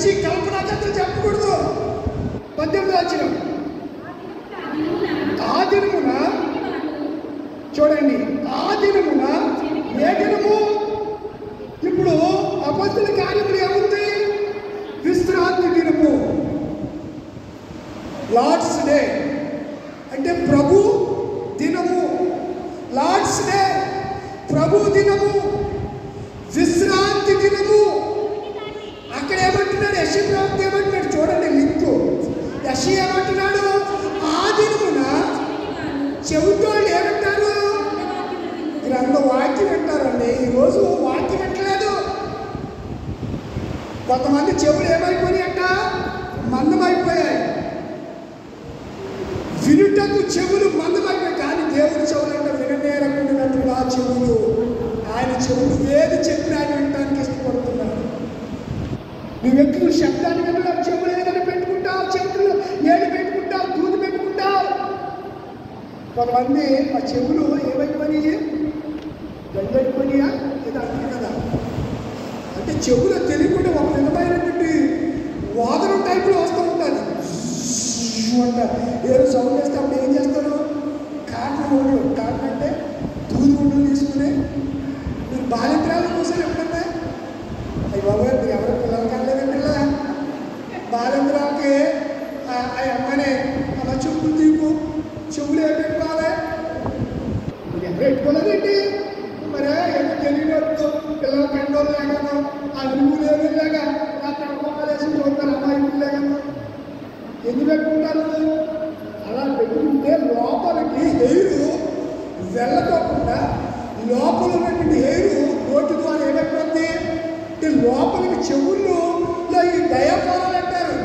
గురించి కల్పనా కథలు చెప్పకూడదు. 18వ వచనం, ఆ దినమున చూడండి, ఆ దినమున ఏ దినము? ఇప్పుడు అపొస్తలుల కార్యములు ఏముంది? విశ్రాంతి దినము, లార్డ్స్ డే అంటే ప్రభు దినము. లార్డ్స్ డే ప్రభు దినము, విశ్రాంతి దినము. అక్కడ ఏమంటున్నాడు? యెషయా ప్రవక్త ఏమంటున్నాడు? చూడండి లింకు. యెషయా ఏమంటున్నాడు? ఆ దినమున చెవిటోళ్ళు ఏమంటారు? గ్రంథ వాక్యం వింటారండి. ఈరోజు వాక్యం వింటలేదు. కొంతమంది చెవులు ఏమైపోయాయి అంట? మందమైపోయాయి. వినుటకు చెవులు మందమైపోయాయి. కానీ దేవుని చెవులు అంటే విననేరకుండినట్లుగా చెవులు. ఆయన చెవులు ఏది చెప్పినా ఆయన వినడానికి ఇష్టపడుతున్నాడు. నువ్వు ఎక్కువ శబ్దాన్ని వినడం, చెవులు ఏదైనా పెట్టుకుంటావు, చేతులు ఏది పెట్టుకుంటావు, దూది పెట్టుకుంటావు. కొంతమంది ఆ చెవులు ఏమైపోయి గంగడిపోయినా లేదా అంటారు కదా, అంటే చెవులో తెలియకుండా ఒక విధమైనటువంటి వాదనం టైప్లో వస్తూ ఉంటుంది. అంటారు ఏదో సౌండ్ వేస్తే అప్పుడు ఏం చేస్తారు? కాటన్ ఉండలు, కాటన్ అంటే దూది ఉండలు తీసుకుని మీరు బాలింత్రాలు చూసారు ఎప్పుడన్నా? అవి బాబు మీరు ఎవరు పిల్లలు కాలేదండి. పిల్ల బాలింత్రాలకి ఆ అమ్మనే అలా చెప్పులు తీపు, చెవులు ఏం పెట్టుకోవాలి? ఎవరు పెట్టుకోలేదండి. మరి ఎందుకు తెలియనట్టు పిల్లలు కండోలు లేకను, ఆ నువ్వులు ఏమి లేక అక్కడ మొక్కలేసి చూస్తారు అమ్మాయి లేకను. ఎందుకు పెట్టుకుంటారు? అలా పెట్టుకుంటే లోపలికి హెయిర్ వెళ్ళకోకుండా లోపల ఉన్నటువంటి హెయిర్ నోటి ద్వారా ఏమైపోతుంది? లోపలికి చెవుల్లో ఈ డయాఫ్రామ్ అంటారు.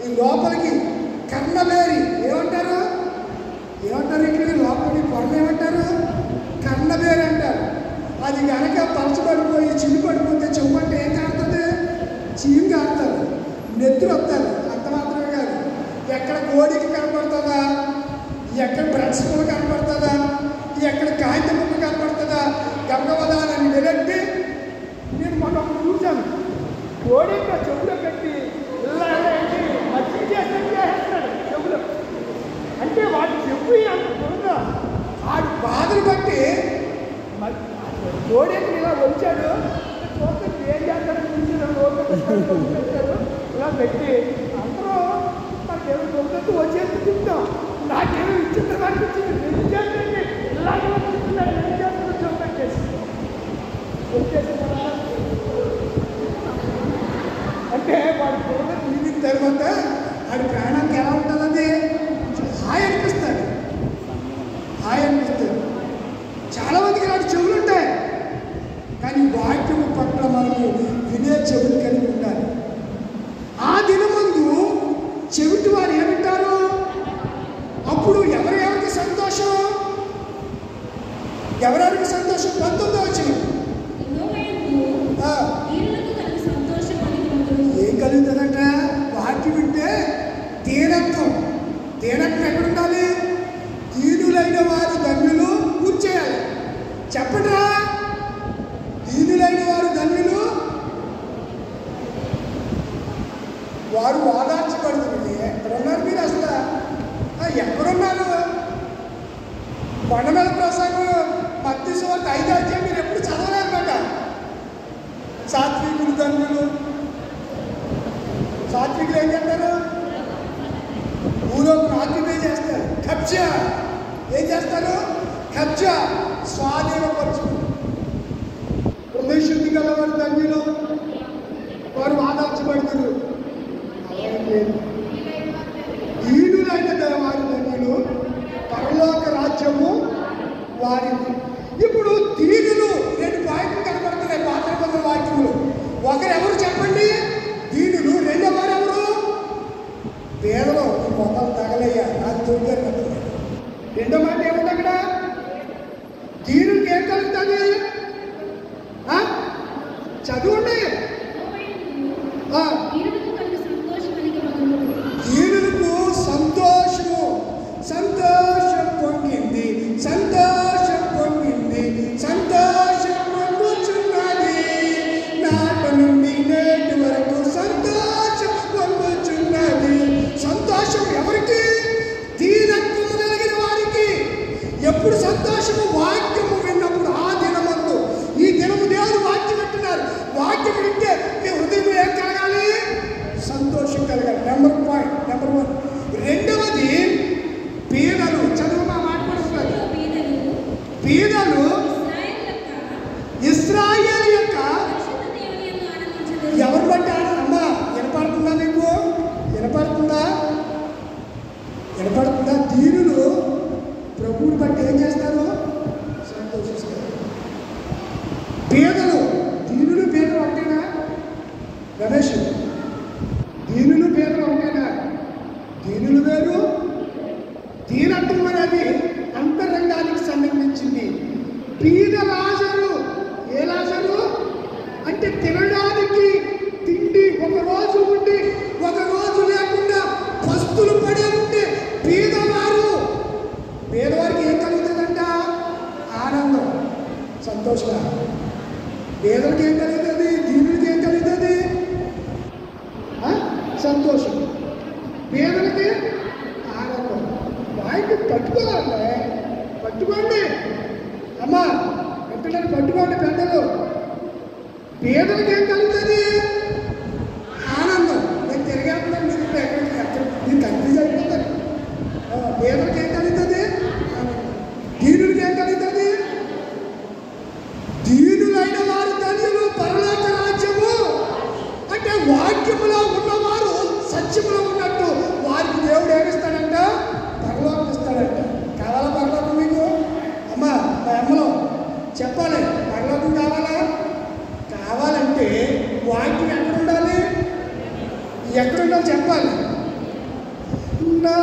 ఈ లోపలికి కన్నబేరి ఏమంటారు? ఇక్కడ లోపలికి పొరలు ఏమంటారు? కన్నబేరి అంటారు. అది కనుక పలచబడిపోయి చిల్లు పడిపోతే చెవు అంటే ఏం కాడుతుంది? చీము కాడుతుంది, నెత్తులు వస్తారు. అంత మాత్రమే కాదు, ఎక్కడ కోడికి కనపడుతుందా, ఎక్కడ బ్రష్ ముక్క కనపడుతుందా, ఎక్కడ కాగితం ముక్క కనపడుతుందా, గమగమదాన్ని వెనక్కి. నేను మొన్న చూశాను, కోడి చెవులో పెట్టి ఇలా మచ్చి చేస్తాడు చెవులో. అంటే వాడి చెప్పు అంత వాడి బాధలు బట్టి కోడి ఇలా వచ్చాడు. చూస్తే ఏం చేస్తాడని చూసాడు, ఇలా పెట్టి అందరూ నాకేమో దొంగతూ వచ్చేసి తింటాం, నాకేమో ఇచ్చిన దానికి ఇచ్చింది, నేను చేస్తాను ఇలాగే వచ్చింటున్నాడు, నేను చేస్తాను చూపెట్టేసి వచ్చేసి అంటే వాడు దొంగ తిరిగిన తర్వాత వాడి ప్రాణానికి ఎలా ఉంటుందండి? హాయ్ అనిపిస్తుంది, హాయ్ అనిపిస్తుంది. చాలామందికి నాటి చెవులు ఉంటాయి, కానీ వాక్యము పట్ల మనము వినే చెవులు కలిగి ఉండాలి. ఆ దినమందు చెవిటి వారు ఏమింటారు? అప్పుడు ఎవరెవరికి సంతోషం? ఎవరెవరికి సంతోషం? 19వ వచనం ఏం కలుగుతుందంట? వాక్యం వింటే దీనత్వం. దీనత్వం ఎక్కడుండాలి? దీనులైన వారు ధన్యులు కూర్చేయాలి. చెప్పండిరా, దీనులైన వారు ధన్యులు, వారు ఓదార్చబడుతుంది. ఎక్కడున్నారు మీరు? అసలు ఎక్కడున్నారు? కొండ మీద ప్రసంగం మత్తయి సువార్త 5వ అధ్యాయం మీరు ఎప్పుడు చదవలేదన్నమాట. సాత్వికులు ధన్యులు. సాత్వికులు ఏం చేస్తారు? భూలోకం ఆక్యుపై చేస్తారు. కబ్జా ఏం చేస్తారు? కబ్జా స్వాధీనపరుచుకుంటారు. హృదయశుద్ధి గల వారు ధన్యులు, వారు ఆదార్చబడతారు. ఈడులైన వారు ధన్యులు, పరలోక రాజ్యము వారిది. ఇప్పుడు దీనులు 2 పాయింట్లు కనబడుతున్నాయి పాత నిబంధన వాక్యములు. ఒకరెవరు చెప్పండి? దీనులు. రెండో వారు ఎవరు? పేదలు. మొక్కలు తగలయ్యా నాకు దొరికారు. రెండో మాట ఏముంది అక్కడ? దీనులకి ఏం కలుగుతుంది? చదువుండి. దీనులకు సంతోషము, సంతోషం పొంగింది, సంతోషం పొంగింది, సంతోషం పొందుచున్నది. నాటి నుండి నేటి వరకు సంతోషం సంతోషం, పేదలకి ఆనందం. వాటిని పట్టుకోవాలంటే పట్టుకోండి అమ్మా, ఎక్కడైనా పట్టుకోండి పెద్దలు. పేదలకి ఏం కలుగుతుంది? ఆనందం. నేను తిరిగేస్తున్నాను, మీరు ఎక్కడికి నేను కన్ఫ్యూజ్ అయిపోతాను. పేదలకి ఏం కలుగుతుంది? దీనులకి ఏం కలుగుతుంది? దీనులైన వారు ధన్యులు, పరలోక రాజ్యము. అంటే వాక్యములో ఉన్నవారు సత్యములో ఉన్నట్టు వారికి దేవుడు ఏమిస్తాడంట? పరలోకం ఇస్తాడంట. కావాలా పరలోకం మీకు? అమ్మా మా అమ్మలో చెప్పాలి, పరలోకం కావాలా? కావాలంటే వాక్యం ఎక్కడ ఉండాలి? ఎక్కడుండాలి చెప్పాలి. నా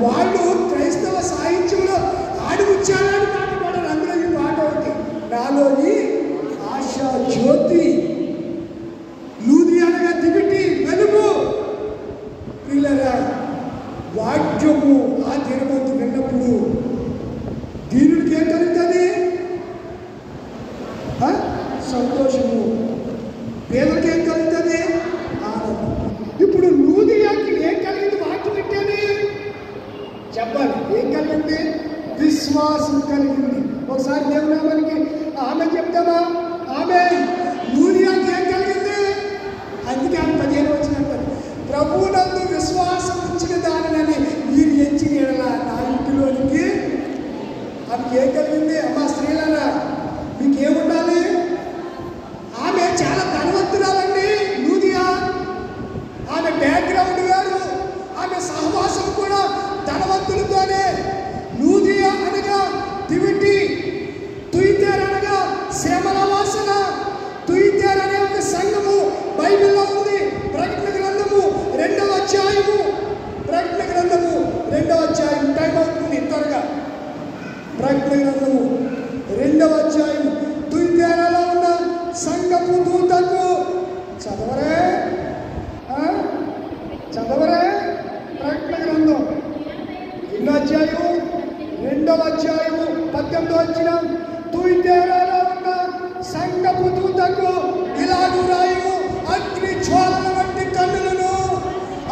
వాళ్ళు క్రైస్తవ సాహిత్యంలో ఆడిముచ్చాలని పాట పాడారు. అందులో ఈ పాట ఒకటి, నాలోని ఆశా జ్యోతి లూదియానగా దివిటి వెలుగు. పిల్లరా, వాక్యము ఆ దినమందు విన్నప్పుడు దీనుడికి ఏం కలుగుతుంది? సంతోషము. పేదలకి ఏం కలుగుతుంది? ఆనందం. ఇప్పుడు లూదియాకి ఏం కలిగింది? వాక్యం పెట్టాని చెప్పాలి. ఏం కలిగింది? విశ్వాసం కలిగింది. ఒకసారి దేవునామానికి ఆమె చెప్తావా? ఆమె. లూదియాకి ఏం కలిగింది? అందుకే ఆమె 15 వచ్చినట్టు, ప్రభువునందు విశ్వాసం ఉంచిన దానిని మీరు ఎంచిన ఎడలా నా ఇంటిలోనికి. ఆమెకి ఏం కలిగింది? అమ్మా స్త్రీలరా, మీకు ఏముండాలి? ఆమె చాలా ధనవంతురాలండి లూదియా. ఆమె బ్యాక్గ్రౌండ్ వేరు, ఆమె సహవాసం కూడా ధనవంతులతోనే. లూదియా అనగా దివిటి, తుయితేర్ అనగా శ్యామల వాసన. తుయితేర్ అనే ఒక సంఘము బైబిల్లో ఉంది. ప్రకటన గ్రంథము 2వ అధ్యాయము, ప్రకటన గ్రంథము 2వ అధ్యాయం. టైం అవుతుంది త్వరగా. ప్రకటన గ్రంథము 2వ అధ్యాయం. తుయితేరలో ఉన్న సంఘపు దూతకు చదవరే చదవరే. ప్రకటన గ్రంథం 2వ అధ్యాయము 2వ అధ్యాయము 18వ వచనం. తుయితేరలో ఉన్న సంఘపు దూతకు ఇలాగు రాయు, అగ్ని జ్వాలల వంటి కన్నులను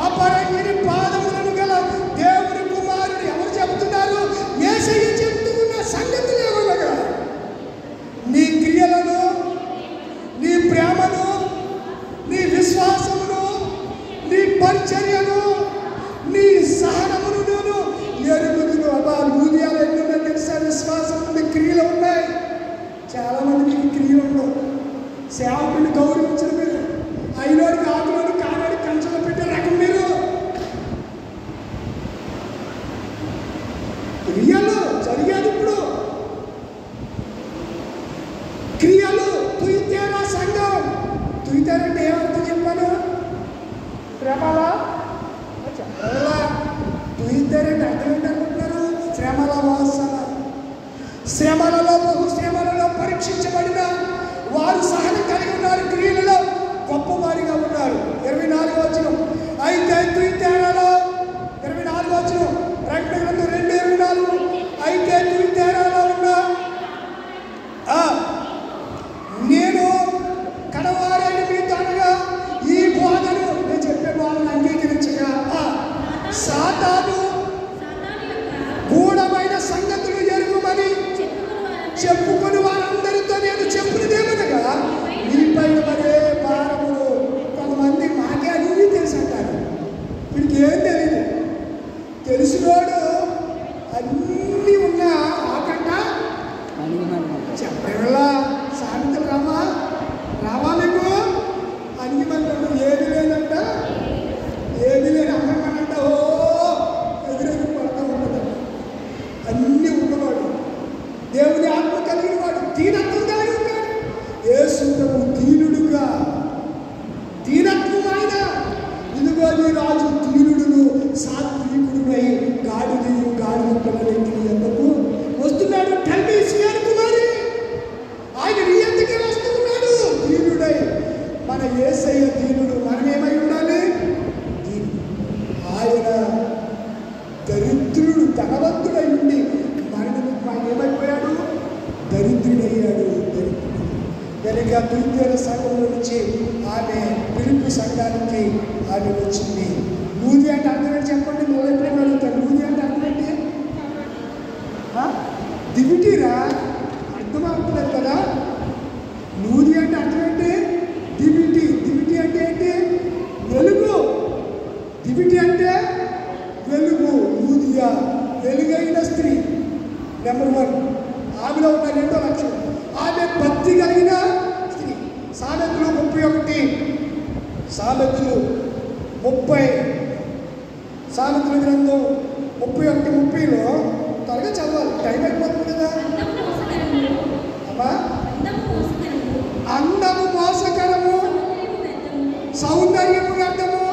అపరంగిని పాదములను గల దేవుని కుమారుడు. ఎవరు చెబుతున్నారు? యేసయ్య చెబుతూ ఉన్న సంగతులు ఏమనగా, నీ క్రియలను, నీ ప్రేమను, నీ విశ్వాసమును, నీ పరిచర్యను, నీ సహనమును నేను ఎరుగుదును. అబ్బా లూదియాలో ఎన్నున్నది సేవకుని గౌరవించిన మీరు, అయినోడికి ఆకులోని కానోడి కంచెలో పెట్టే రకం మీరు. క్రియలు జరిగేది ఇప్పుడు, క్రియలు తుయితేరా సంఘం. తుయితేరంటే ఏమర్థం చెప్పాను? శ్రమలా చెప్పాలా? తుయితేరంటే అర్థం ఏంటనుకుంటున్నారు? శ్రమల వాసన. శ్రమలలో బహుశ్రమలలో పరీక్షించబడిన వారు సహనం కలిగి ఉన్నారు, క్రియలలో గొప్పవారిగా ఉన్నారు. 24వ వచనం. అయితే తుయితేరాలో 24వ వచనం, ప్రకటన గ్రంథం 2:24. అయితే తుయితేరాలో ఉన్న నేను కడవారైన మీతో అనగా ఈ బోధను, నేను చెప్పే బోధను అంగీకరించగా సాతాను గూఢమైన సంగతులు ఎరుగుమని చెప్పుకొని వారందరితో నేను చెప్పునిదేమనగా నీపై మరే భారములు. కొంతమంది మాకే అన్నీ తెలుసు అంటారు, వీడికి ఏం తెలియదు. తెలిసినోడు అన్నీ ఉన్నా ఆకంట చెప్పేలా సామెతలు రావా మీకు అన్ని మంది ఏది లేదంట, ఏది లేని అమ్మమ్మనంట ఓ ఎదురెదురు పడతా ఉంటుందంట. అన్నీ ఉన్నవాడు, దేవుని ఆత్మ కలిగిన వాడు, దీనత్వం కలిగి ఉన్నాడు. యేసుకు దీనుడుగా, దీనత్వం ఆయన. ఇదిగో నీ రాజు దీనుడును సాత్వికుడునై గాడిదయు గాడిద పిల్లలెక్కి ఎందుకు వస్తున్నాడు? తల్లి సియాను కుమారి, ఆయన నీ ఎందుకే వస్తూ ఉన్నాడు? దీనుడై. మన యేసయ్య దీనుడు, మనం ఏమై ఉండాలి? దీనుడు. ఆయన దరిద్రుడు, ధనవంతుడై ఉండి ఆయన ఏమైపోయాడు? దరిద్రుడయ్యాడు. కనుక తుయితేర సంఘంలో నుంచి ఆమె పిలుపు సంఘానికి ఆమె వచ్చింది. లూది అంటే అర్థం ఏంటి చెప్పండి? మీరు ఎప్పుడైనా అడుగుతారు, లూది అంటే అర్థం ఏంటి? దివిటీరా? అర్థం అవుతున్నారు కదా. లూది అంటే అర్థం ఏంటి? దివిటి. దివిటి అంటే ఏంటి? వెలుగు. దివిటి అంటే వెలుగు. లూదియా వెలుగైన స్త్రీ. నెంబర్ 1. ఆమెలో ఉన్న 2వ లక్షణం, ఆమె భక్తి కలిగిన స్త్రీ. సామెతలు 31, సామెతలు 30, సామెతల గ్రంథం 31:30లో త్వరగా చదవాలి, టైం అయిపోతుంది కదా. అమ్మా, అందము మోసకరము, సౌందర్యము వ్యర్థము,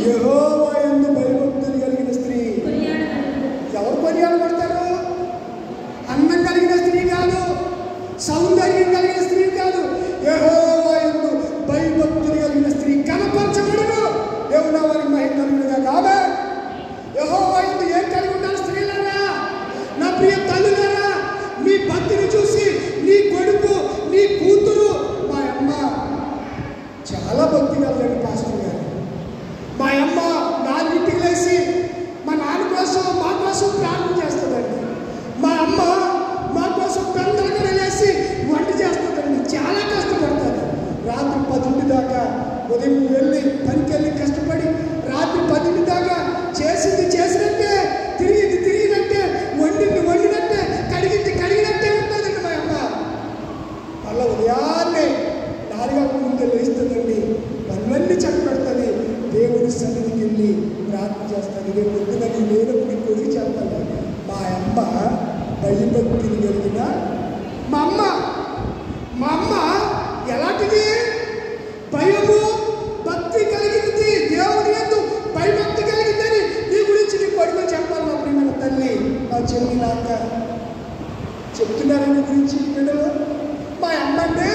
యెహోవా యందు భయభక్తులు కలిగిన స్త్రీ. ఎవరు కొనియాడబడతారు? అందం కలిగిన స్త్రీ కాదు, సౌందర్యం కలిగిన స్త్రీ కాదు, యెహోవా యందు భయభక్తులు కలిగిన స్త్రీ కనపరచబడును. దేవుని వారికి మహిమ కలుగునుగాక. ఆమేన్. యెహోవా యందు ఏం కలిగి ఉండాలి స్త్రీలారా? నా ప్రియ తల్లులారా, మీ భక్తిని చూసి నీ కొడుకు, నీ కూతురు, మా అమ్మ చాలా భక్తి కలదండి పాస్టర్ గారు. మా అమ్మ 4ంటికి లేచి మా నాన్న కోసం, మా కోసం ప్రార్థన చేస్తుందండి. మా అమ్మ మా కోసం తొందరగా లేచి వంట చేస్తుందండి. చాలా కష్టపడుతుంది. రాత్రి 10 దాకా, ఉదయం వెళ్ళి పనికి వెళ్ళి కష్టపడి రాత్రి 10 దాకా చేసినట్టే, తిరిగినట్టే, వండినట్టే, కడిగినట్టే ఉంటుందండి మా అమ్మ. మళ్ళీ ఉదయాన్నే 4 ముందే లేస్తుందండి, పనులన్నీ చక్కబెడుతుంది, దేవుడి సన్నిధికి వెళ్ళి ప్రార్థన చేస్తుంది. రేపు పొద్దున నీ లేనప్పుడు నీ కొడుకు చెప్పాలి, మా అమ్మ భయభక్తిని కలిగిన మా అమ్మ ఎలాంటిది? భయము భక్తి కలిగింది, దేవుడి యందు భయభక్తి కలిగిందని నీ గురించి నీ కొడుకు చెప్పాలి. మా ప్రియమైన తల్లి, మా చెల్లి, నాక చెప్తున్నారు నీ గురించి బిడ్డలు. మా అమ్మ అంటే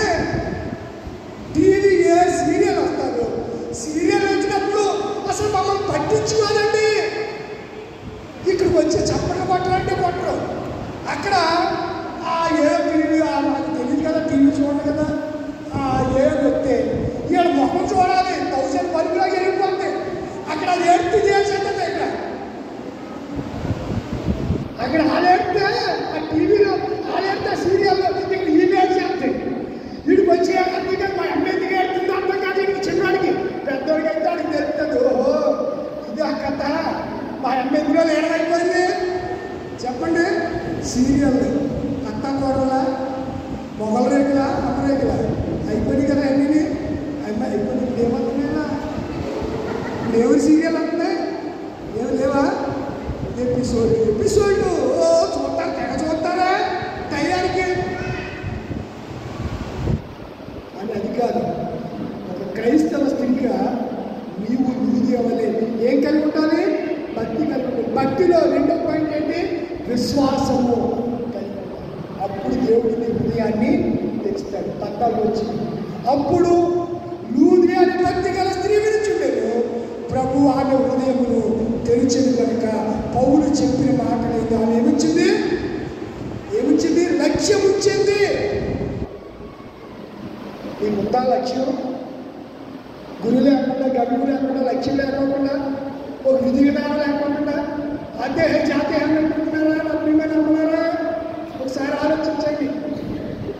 టీవీ సీరియల్ వస్తారు, సీరియల్ వచ్చినప్పుడు అసలు మమ్మల్ని పట్టించుకోదండి. ఇక్కడికి వచ్చి చప్పట్లు కొట్టాలంటే కొట్టరు. అక్కడ ఏ టీవీ నాకు తెలియదు కదా, టీవీ చూడండి కదా, ఏ వస్తే ఇక్కడ మొహం చూడాలి, 1000 పరుగులా వెళ్ళిపోతుంది. అక్కడ అది ఏడుపు చేసేస్తుంది. అక్కడ ఆడేస్తే ఆ టీవీలో ఆడేస్తే సీరియల్లో ఇక్కడ ఈమెయిల్ చేస్తాయి. వీడికి వచ్చి అందుకే మా అమ్మ ఎందుకు ఏడుతుందో అర్థం కాదు. వీడికి చిన్నవాడికి, పెద్దవాడికి అయితే వాడికి తెలుస్తుంది. ఓహో ఇది ఆ కథ, మా అమ్మ ఎందులో ఏడమైపోయింది చెప్పండి. సీరియల్ అత్త కూరలా మొగల రేకులా అమ్మ రేకులా అయిపోయింది కదా అన్నీ అమ్మ అయిపోయింది. ఇప్పుడు ఏమవుతున్నాయినా ఎవరి సీరియల్ అంటున్నాయి ఏమి లేవా? ఎపిసోడ్ చూస్తారు, తెగ చూస్తారా టయానికి అని. అది కాదు, ఒక క్రైస్తవ స్త్రీగా నీవు నీది అవ్వలేదు. ఏం కలిగి ఉండాలి? భక్తి కలిగి ఉండాలి. భక్తిలో రెండో పాయింట్ ఏంటి? విశ్వాసము కలిగి ఉండాలి. అప్పుడు దేవుడు నీ హృదయాన్ని తెచ్చుతాడు. పట్టాలు వచ్చి అప్పుడు లూది అని భక్తి గల స్త్రీ వినిచుండేను. ప్రభు ఆమె హృదయమును తెరిచింది కనుక పౌలు చెప్పిన మాటలైతే ఆమె ఏమిచ్చింది? లక్ష్యం ఇచ్చింది. నీకుందా లక్ష్యం? గురు లేకుండా, గడువు లేకుండా, లక్ష్యం లేకుండా, ఒక విధి విధానం లేకుండా అదే జాతి అనుకుంటున్నారా? ప్రియమైన అనుకున్నారా? ఒకసారి ఆలోచించండి.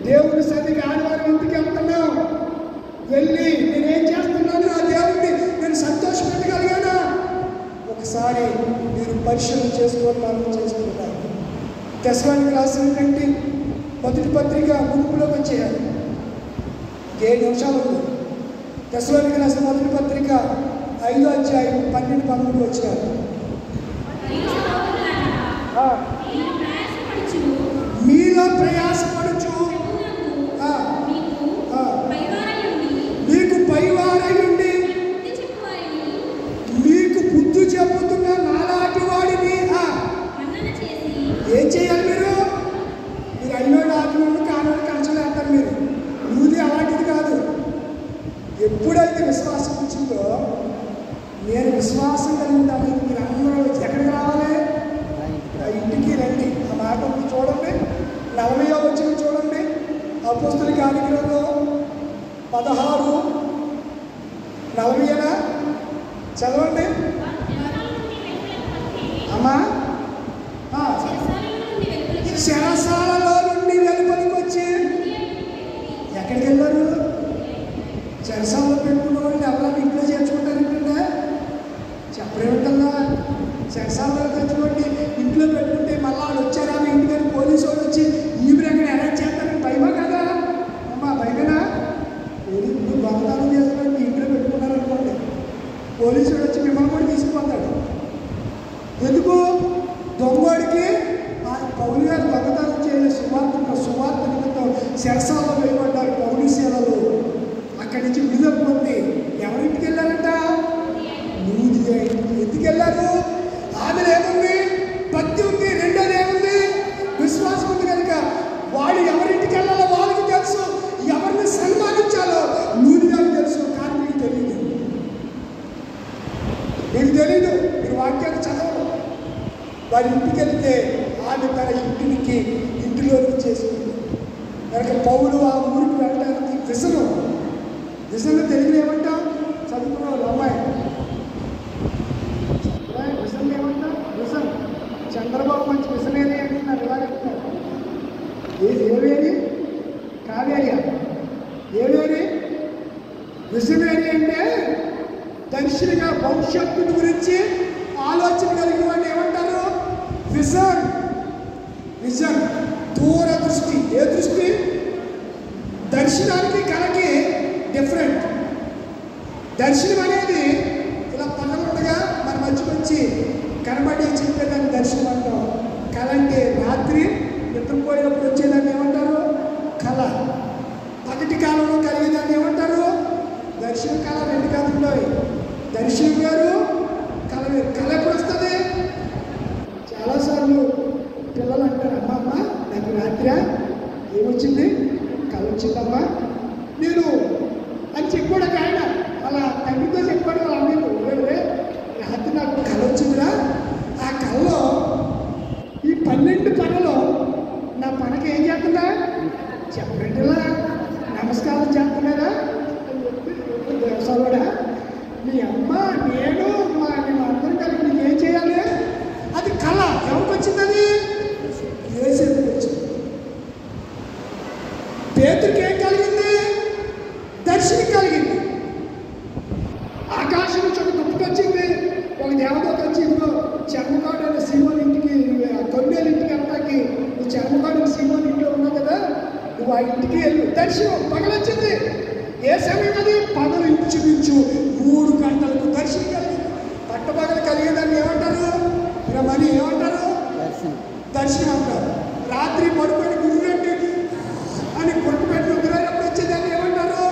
దేవుని సన్నిధికి ఆదివారం ఎందుకు వెళ్తున్నాం? వెళ్ళి నేనేం చేస్తున్నాను? ఆ దేవుడిని నేను సంతోషపెట్టగలిగానా? ఒకసారి మీరు పరిశీలన చేసుకోవాలని చేస్తున్నారు. తెస్సలోనికీయులకు రాసినటువంటి మొదటి పత్రిక ముగింపులోకి వచ్చేయాలి. 7 నిమిషాలు ఉంది. తెస్సలోనికీయులకు రాసిన మొదటి పత్రిక 5వ అధ్యాయం 12-13 వచ్చారు. మీలో ప్రయాసపడుచు మీకు పైవారయుండి మీకు బుద్ధి చెప్పుతున్న నాలాంటి వాడిని ఏం చేయాలి? మీరు అయినోడు ఆత్మను కానోడు కంచలేస్తారు. మీరు లూది అలాంటిది కాదు. ఎప్పుడైతే విశ్వాసం వచ్చిందో, నేను విశ్వాసం కలిగి ఉండాలి. మీరు అందరూ ఎక్కడికి రావాలి? ఆ ఇంటికి రండి. ఆ మాట చూడండి. 40వ వచనం చూడండి. అపోస్తలుల కార్యక్రమంలో 16:40 చదవండి అమ్మా. చెరసాలలో నుండి వెలుపలికి వచ్చి ఎక్కడికి వెళ్ళారు? చెరసాలలో పెట్టుకున్న వాళ్ళు ఎవరైనా ఇంట్లో చేర్చుకుంటారంటే చెప్పరేమిటల్లా. చెరసాలలో తెచ్చుకోండి, ఇంట్లో పెట్టుకుంటే మళ్ళీ వాళ్ళు వచ్చారా మీ ఇంటికి పోలీసు వాళ్ళు వచ్చి ఈమెను ఎక్కడ అరెస్ట్ చేస్తారని భయమా కదా? అమ్మా భయమేనా? ఇప్పుడు దొంగతనం చేసుకొని మీ ఇంట్లో పెట్టుకున్నారనుకోండి, పోలీసు వాడు వచ్చి మిమ్మల్ని కూడా తీసుకుపోతాడు. ఎందుకు? దొంగవాడికి పౌలు గారు దొంగతనం చేయలేదు. సువార్త నిమిత్తం చెరసాలలో వేయబడ్డారు పౌలు సేవలు. అక్కడి నుంచి విడుదల పొంది ఎవరింటికి వెళ్ళారంట? లూది ఇంటికి. ఎందుకు వెళ్ళారు? ఆమె ఏముంది? భక్తి ఉంది. రెండోది ఏముంది? విశ్వాసం ఉంది. కనుక వాడు ఎవరింటికి వెళ్ళాలో వాళ్ళకి తెలుసు, ఎవరిని సన్మానించాలో లూది గారికి తెలుసు. కానీ మీకు తెలియదు. మీరు వాక్యాన్ని చదవరు. వారి ఇంటికి వెళ్తే ఆమె తన ఇంటిలోకి చేసుకుంది. కనుక పౌలు ఆ ఊరికి వెళ్ళడానికి విజన్ తెలుగులో ఏమంటాం? చదువుకున్న వాళ్ళు అమ్మాయి విజన్ ఏమంటాం? విజన్. చంద్రబాబు మంచి విజనేరి అంటున్నారు. ఇలాగంటున్నారు. ఏవేరి? కావేరియా? ఏవేరి? విజనేరి అంటే దర్శిగా భవిష్యత్తుని గురించి ఆలోచన కలిగిన వాడిని ఏమంటారు? విజన్. దూరదృష్టి. ఏ దృష్టి? దర్శనానికి కళకి డిఫరెంట్. దర్శనం అనేది ఇలా పగలుండగా మన మధ్యకి వచ్చి కనబడి చెప్పేదాన్ని దర్శనం అంటాం. కళ అంటే రాత్రి నిద్రపోయినప్పుడు వచ్చేదాన్ని ఏమంటారు? కళ. పగటి కాలంలో కలిగేదాన్ని ఏమంటారు? దర్శన కళ. 2 కాదు ఉన్నాయి. దర్శనం వేరు, కళ వేరు. కళ ఎప్పుడు వస్తుంది? చాలాసార్లు పిల్లలు అంటారు, అమ్మ నాకు రాత్రి ఏమొచ్చింది? కళ వచ్చిందమ్మా నేను అని చెప్పాడు ఒక ఆయన. అలా తండ్రితో చెప్పాడు. వాళ్ళ అమ్మకి రాత్రి నాకు కళ వచ్చిందిరా. ఆ కళలో ఈ 12 పనులు నా పనకి ఏం చేస్తుందా చెప్పండిలా నమస్కారం చేస్తున్నారా దేవసాలుడా? మీ అమ్మ నేను అందరం కలిపి నీకు ఏం చేయాలి? అది కళ. ఎవరికి వచ్చింది? అది యేసుకి వచ్చింది. పేతురుకి ఏం కలిగింది? దర్శనం కలిగింది. ఆకాశం నుంచి ఒక దుప్పటొచ్చింది. ఒక దేవదూత వచ్చి ఇదిగో చర్మకాడు అనే సీమోన్ ఇంటికి, కొన్నేళ్ళ ఇంటికి అంటాకి నువ్వు చర్మకాడు సీమోన్ ఇంట్లో ఉన్నావు కదా, నువ్వు ఆ ఇంటికి వెళ్ళు. దర్శనం పగలొచ్చింది. ఏ సమయం అది? పగలు ఇంచుమించు 3 గంటలకు దర్శనం కలిగింది. పట్టపగలు కలిగేదాన్ని ఏమంటారు? మని ఏమంటారు? దర్శనం అంటారు. రాత్రి పడుకొని గుర్రెట్టి అని కొట్టు పెట్టి నిద్రైనప్పుడు వచ్చేదాన్ని ఏమంటారు?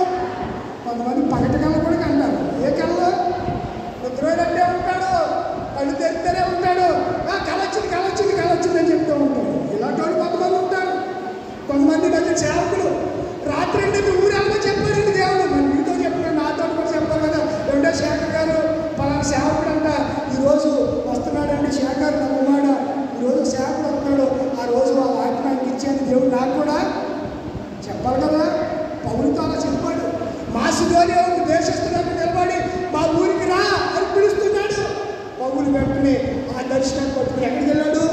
కొంతమంది పగటి కళ్ళ కూడా అంటారు. ఏ కళ్ళు? నిద్రైనట్టే ఉంటాడు, కళ్ళు తెరిస్తేనే ఉంటాడు. కలొచ్చింది కలొచ్చింది కలొచ్చింది అని చెప్తూ ఉంటాడు. ఇలాంటి వాళ్ళు కొంతమంది ఉంటారు. కొంతమంది మధ్య సేవకులు రాత్రి అంటే ఊరేళ్ళలో చెప్పారండి దేవుడు. మరి మీతో చెప్పిన నాతో కూడా చెప్పారు కదా. రెండో శేఖర్ గారు పలానా సేవకుడు అంట ఈరోజు వస్తున్నాడండి. శేఖర్ నా కుమారుడు ఈరోజు సేవకుడు వస్తున్నాడు. ఆ రోజు ఆ వాటి నాకు ఇచ్చాను దేవుడు నాకు కూడా చెప్పాలి కదా. పౌలుతో అలా చెప్పాడు. మాసిదోనియా దేశస్తులకు నిలబడి మా ఊరికి రా అని పిలుస్తున్నాడు. పౌలు వెంటనే ఆ దర్శనాన్ని పట్టుకుని ఎక్కడికి వెళ్ళాడు?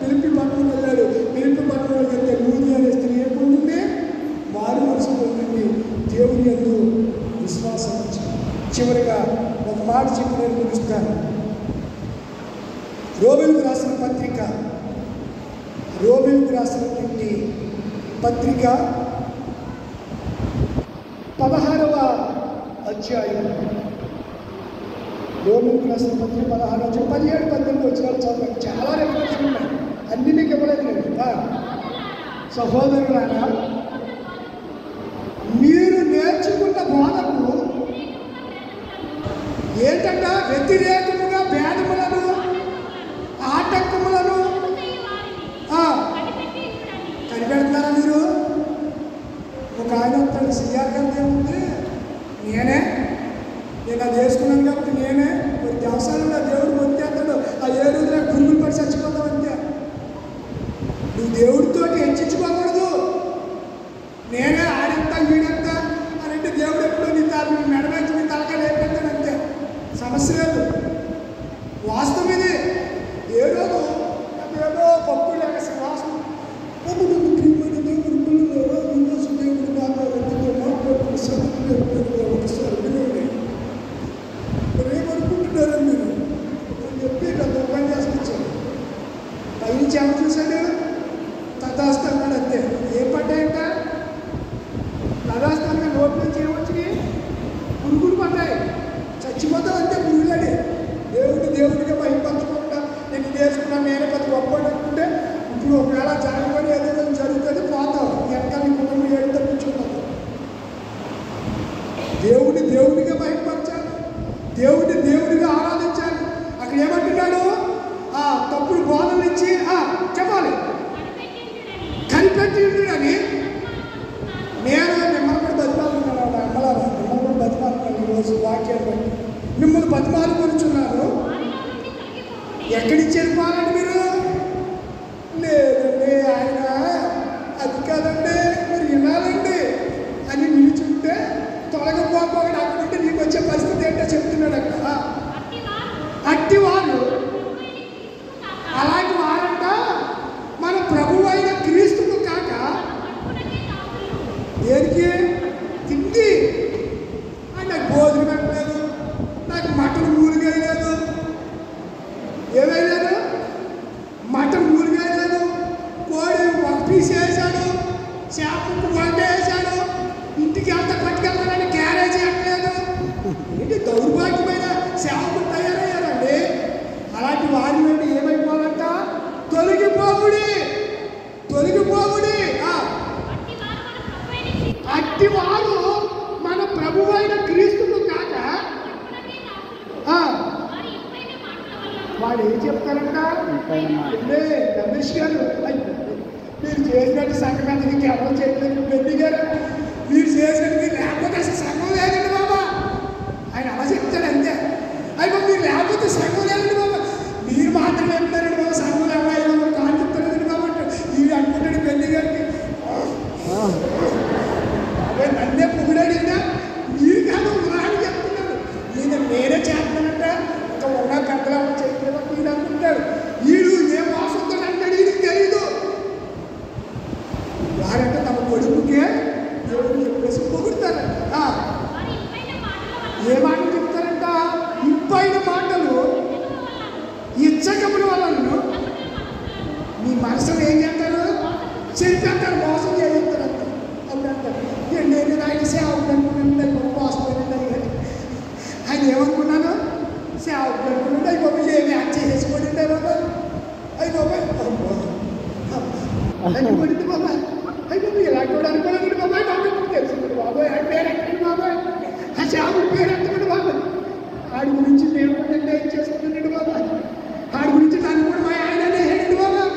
పిలిపి పట్టణం వెళ్ళాడు. పిలిపి పట్టణంలోకి వెళ్తే లూది అనే స్త్రీ ఏముంటుంది? మారు మనసు పొందింది. దేవుని యందు విశ్వాసం వచ్చింది. చివరిగా ఒక మాట చెప్పి నేను ముగిస్తాను. రోమీయులకు రాసిన పత్రిక, రోమీయులకు రాసినటువంటి పత్రిక 16వ అధ్యాయం. రోమీయులకు రాసిన పత్రిక 16వ అధ్యాయం 17, 18 వచ్చినాలు చదవండి. చాలా రెఫరెన్స్లు ఉన్నాయి. అన్ని మీకు ఇవ్వలేదు నేను. సహోదరులారా, మీరు నేర్చుకున్న బోధకు ఏంటంటే వ్యతిరేకముగా భేదములను ఆటంకములను కనిపెడుతున్నారా మీరు? ఒక ఆయన వస్తాడు, సిఆర్ గారు ఏముంది, నేను అది వేసుకున్నాను కాబట్టి నేనే మరి దేవస్థానంలో దేవుడు వచ్చేస్తాడు. ఆ 7 రోజుల పురుగులు పడి చచ్చిపోతావు అంతే. నువ్వు దేవుడితో హెచ్చించుకోకూడదు. నేనే ఆడంతా వీడంతా అని అంటే దేవుడు ఎప్పుడు నీ మెడవేసి నీ తలకాయ లేపెడతాడు అంతే. సమస్య లేదు. వాస్తవం ఇది. ఏ రోజు ఏదో పప్పు లేక వాస్తవం ప్రియమైన దేవుడు పిల్లలు దేవుడు మాట్లాడుతున్న ఒకసారి వినండి. ఏమనుకుంటున్నారని మీరు అని చెప్పి పెద్ద పని చేసుకొచ్చాడు. పైనుంచి ఏమో చూశాడు, తదాస్తాడు అంతే. ఏం పడ్డాయంట? తదాస్తాను నోటి నుంచి ఏమొచ్చినాయి? పురుగులు పడ్డాయి. చచ్చిపోతావు అంతే పురుగులని. దేవుడిగా భయపరచకుండా నేను నేర్చుకున్నాను, నేనే పెద్ద గొప్ప అనుకుంటే ఇప్పుడు ఒకవేళ జరగబడి ఏదో జరుగుతుంది, పోతావు. ఎక్కడ నీ కుటుంబం ఏడు తప్పించుకుంటావు. దేవుడిగా భయపరచాలి, దేవుడిగా ఆరాధించాలి. అక్కడ ఏమంటున్నాడు? తప్పుడు బోధన ఇచ్చి చెప్పాలి, కనిపెట్టి అని. నేను మిమ్మల్ని కూడా బతిమాలుకున్నాను. అమ్మలారా, మిమ్మల్ని కూడా బతిమాలుకున్నాను. ఈరోజు వాక్యాలు బట్టి మిమ్మల్ని బతిమాలు కూర్చున్నారు. ఎక్కడికి చేరిపోవాలండి మీరు? లేదండి ఆయన అది కాదండి మీరు వినాలండి అని నిలుచుంటే తొలగిపోకుండా అక్కడ ఉంటే నీకు వచ్చే పరిస్థితి ఏంటో చెప్తున్నాడు అక్కడ. అట్టి వాళ్ళు అలాంటి వారంట మన ప్రభువు అయిన క్రీస్తుకు కాక దేనికి తిండి నాకు భోజనం పెట్టలేదు, నాకు మటన్ ఊరిగాయ లేదు, ఏమైలేదు మటన్ ఊరిగాయ లేదు, కోడి ఒక పీస్ వేసాడు, చేపకు వంట వేసాడు, ఇంటికి అంత పట్టుకెళ్తానని క్యారేజ్ ఎక్కలేదు. ఏంటి దౌర్భాగ్యమైన సేవకులు తయారయ్యారండి. అలాంటి వారి నుండి ఏమైపోవాలంట? తొలగిపోవుడి. అట్టి వారు మన ప్రభువు అయిన క్రీస్తుకు కాక వాడు ఏం చెప్తారంట? రమేష్ గారు మీరు చేసినట్టు సంఘం అంతకి ఎవరు చేయలేదు. బెన్ని గారు మీరు చేసినట్టు లేకపోతే అసలు సంఘం లేదండి బాబా. ఆయన అలా చెప్తాడు అంతే. అయిపో మీరు లేకపోతే సంఘం లేదండి బాబా. మీరు మాత్రం చెప్తారండి బాబా, సంఘం అమ్మాయి కాని చెప్తారండి బాబా అంటాడు. ఇవి అనుకుంటాడు బెన్ని గారికి. అదే నన్నే పొగిడాడినా మీరు కాదు ఉదాహరణ చెప్తున్నాడు. నేనే చేస్తానంట ఇంకా ఉన్న పెద్దగా చెప్పలేదు మీరు అనుకుంటాడు. వీడు ఏ మోసంతో అంటాడు వీడికి తెలీదు. వారంటే తమ కొడుకుకే దేవుడు చెప్పేసి పొగుడతారు. పడింది బాబాయ్. అయిపోయింది ఇలాంటి వాడు అనుకోలేదు బాబాయ్. బాబాయ్ తెలిసింది బాబాయ్. ఆడి పేరు ఎక్కడండి బాబాయ్? ఆ శ్యాముడి పేరు ఎక్కడండి బాబాయ్? ఆడి గురించి నేను కూడా నిర్ణయం చేసుకుంటున్నాడు బాబాయ్. ఆడి గురించి నన్ను కూడా మా ఆయన వేయండి బాబాయ్.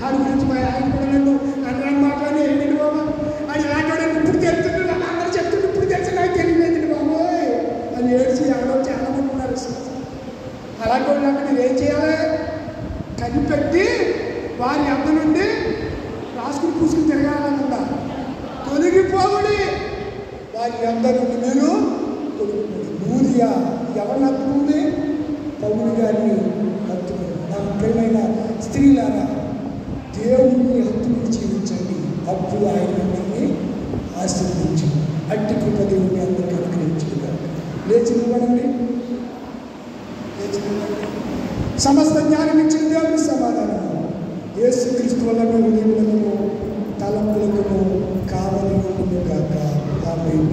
ఆడి గురించి మా ఆయన కూడా నన్ను మాట్లాడి వేయండి బాబాయ్. అది ఇలాంటి వాడు ఇప్పుడు తెలుస్తుంది. నాకు అందరూ చెప్తుంటే ఇప్పుడు తెలిసి నాకు తెలియలేదండి బాబోయ్ అని ఏడ్చి ఎవరో చాలా మంది ఉన్నారు. అలాంటి వాళ్ళు అంటే మీరు ఏం చేయాలి? కనిపెట్టి వారి అంత నుండి రాసుకుని పూసుకుని తిరగాలనుకుంటా. తొలగిపోవుడి, వారి అందరి నుండి మీరు తొలగిపోయి. లూదియా ఎవరిని హత్తుకుంది? పౌలు గారిని హత్తుకుంది. నా ప్రియమైన స్త్రీలారా, దేవుణ్ణి హత్తుకుని జీవించండి, అప్పుడు ఆయన మిమ్మల్ని ఆశీర్వదించి అట్టి కృప దేవుని అందరికీ అనుగ్రహించుకుంటారు. లేచి నిలబడండి, లేచి నిలబడండి. సమస్త జ్ఞానం ఇచ్చిన దేవుని సమాధానము యేసుక్రీస్తు వల్ల మీ హృదయములకు తలంపులకు కావలి ఉండును గాక. ఆమేన్.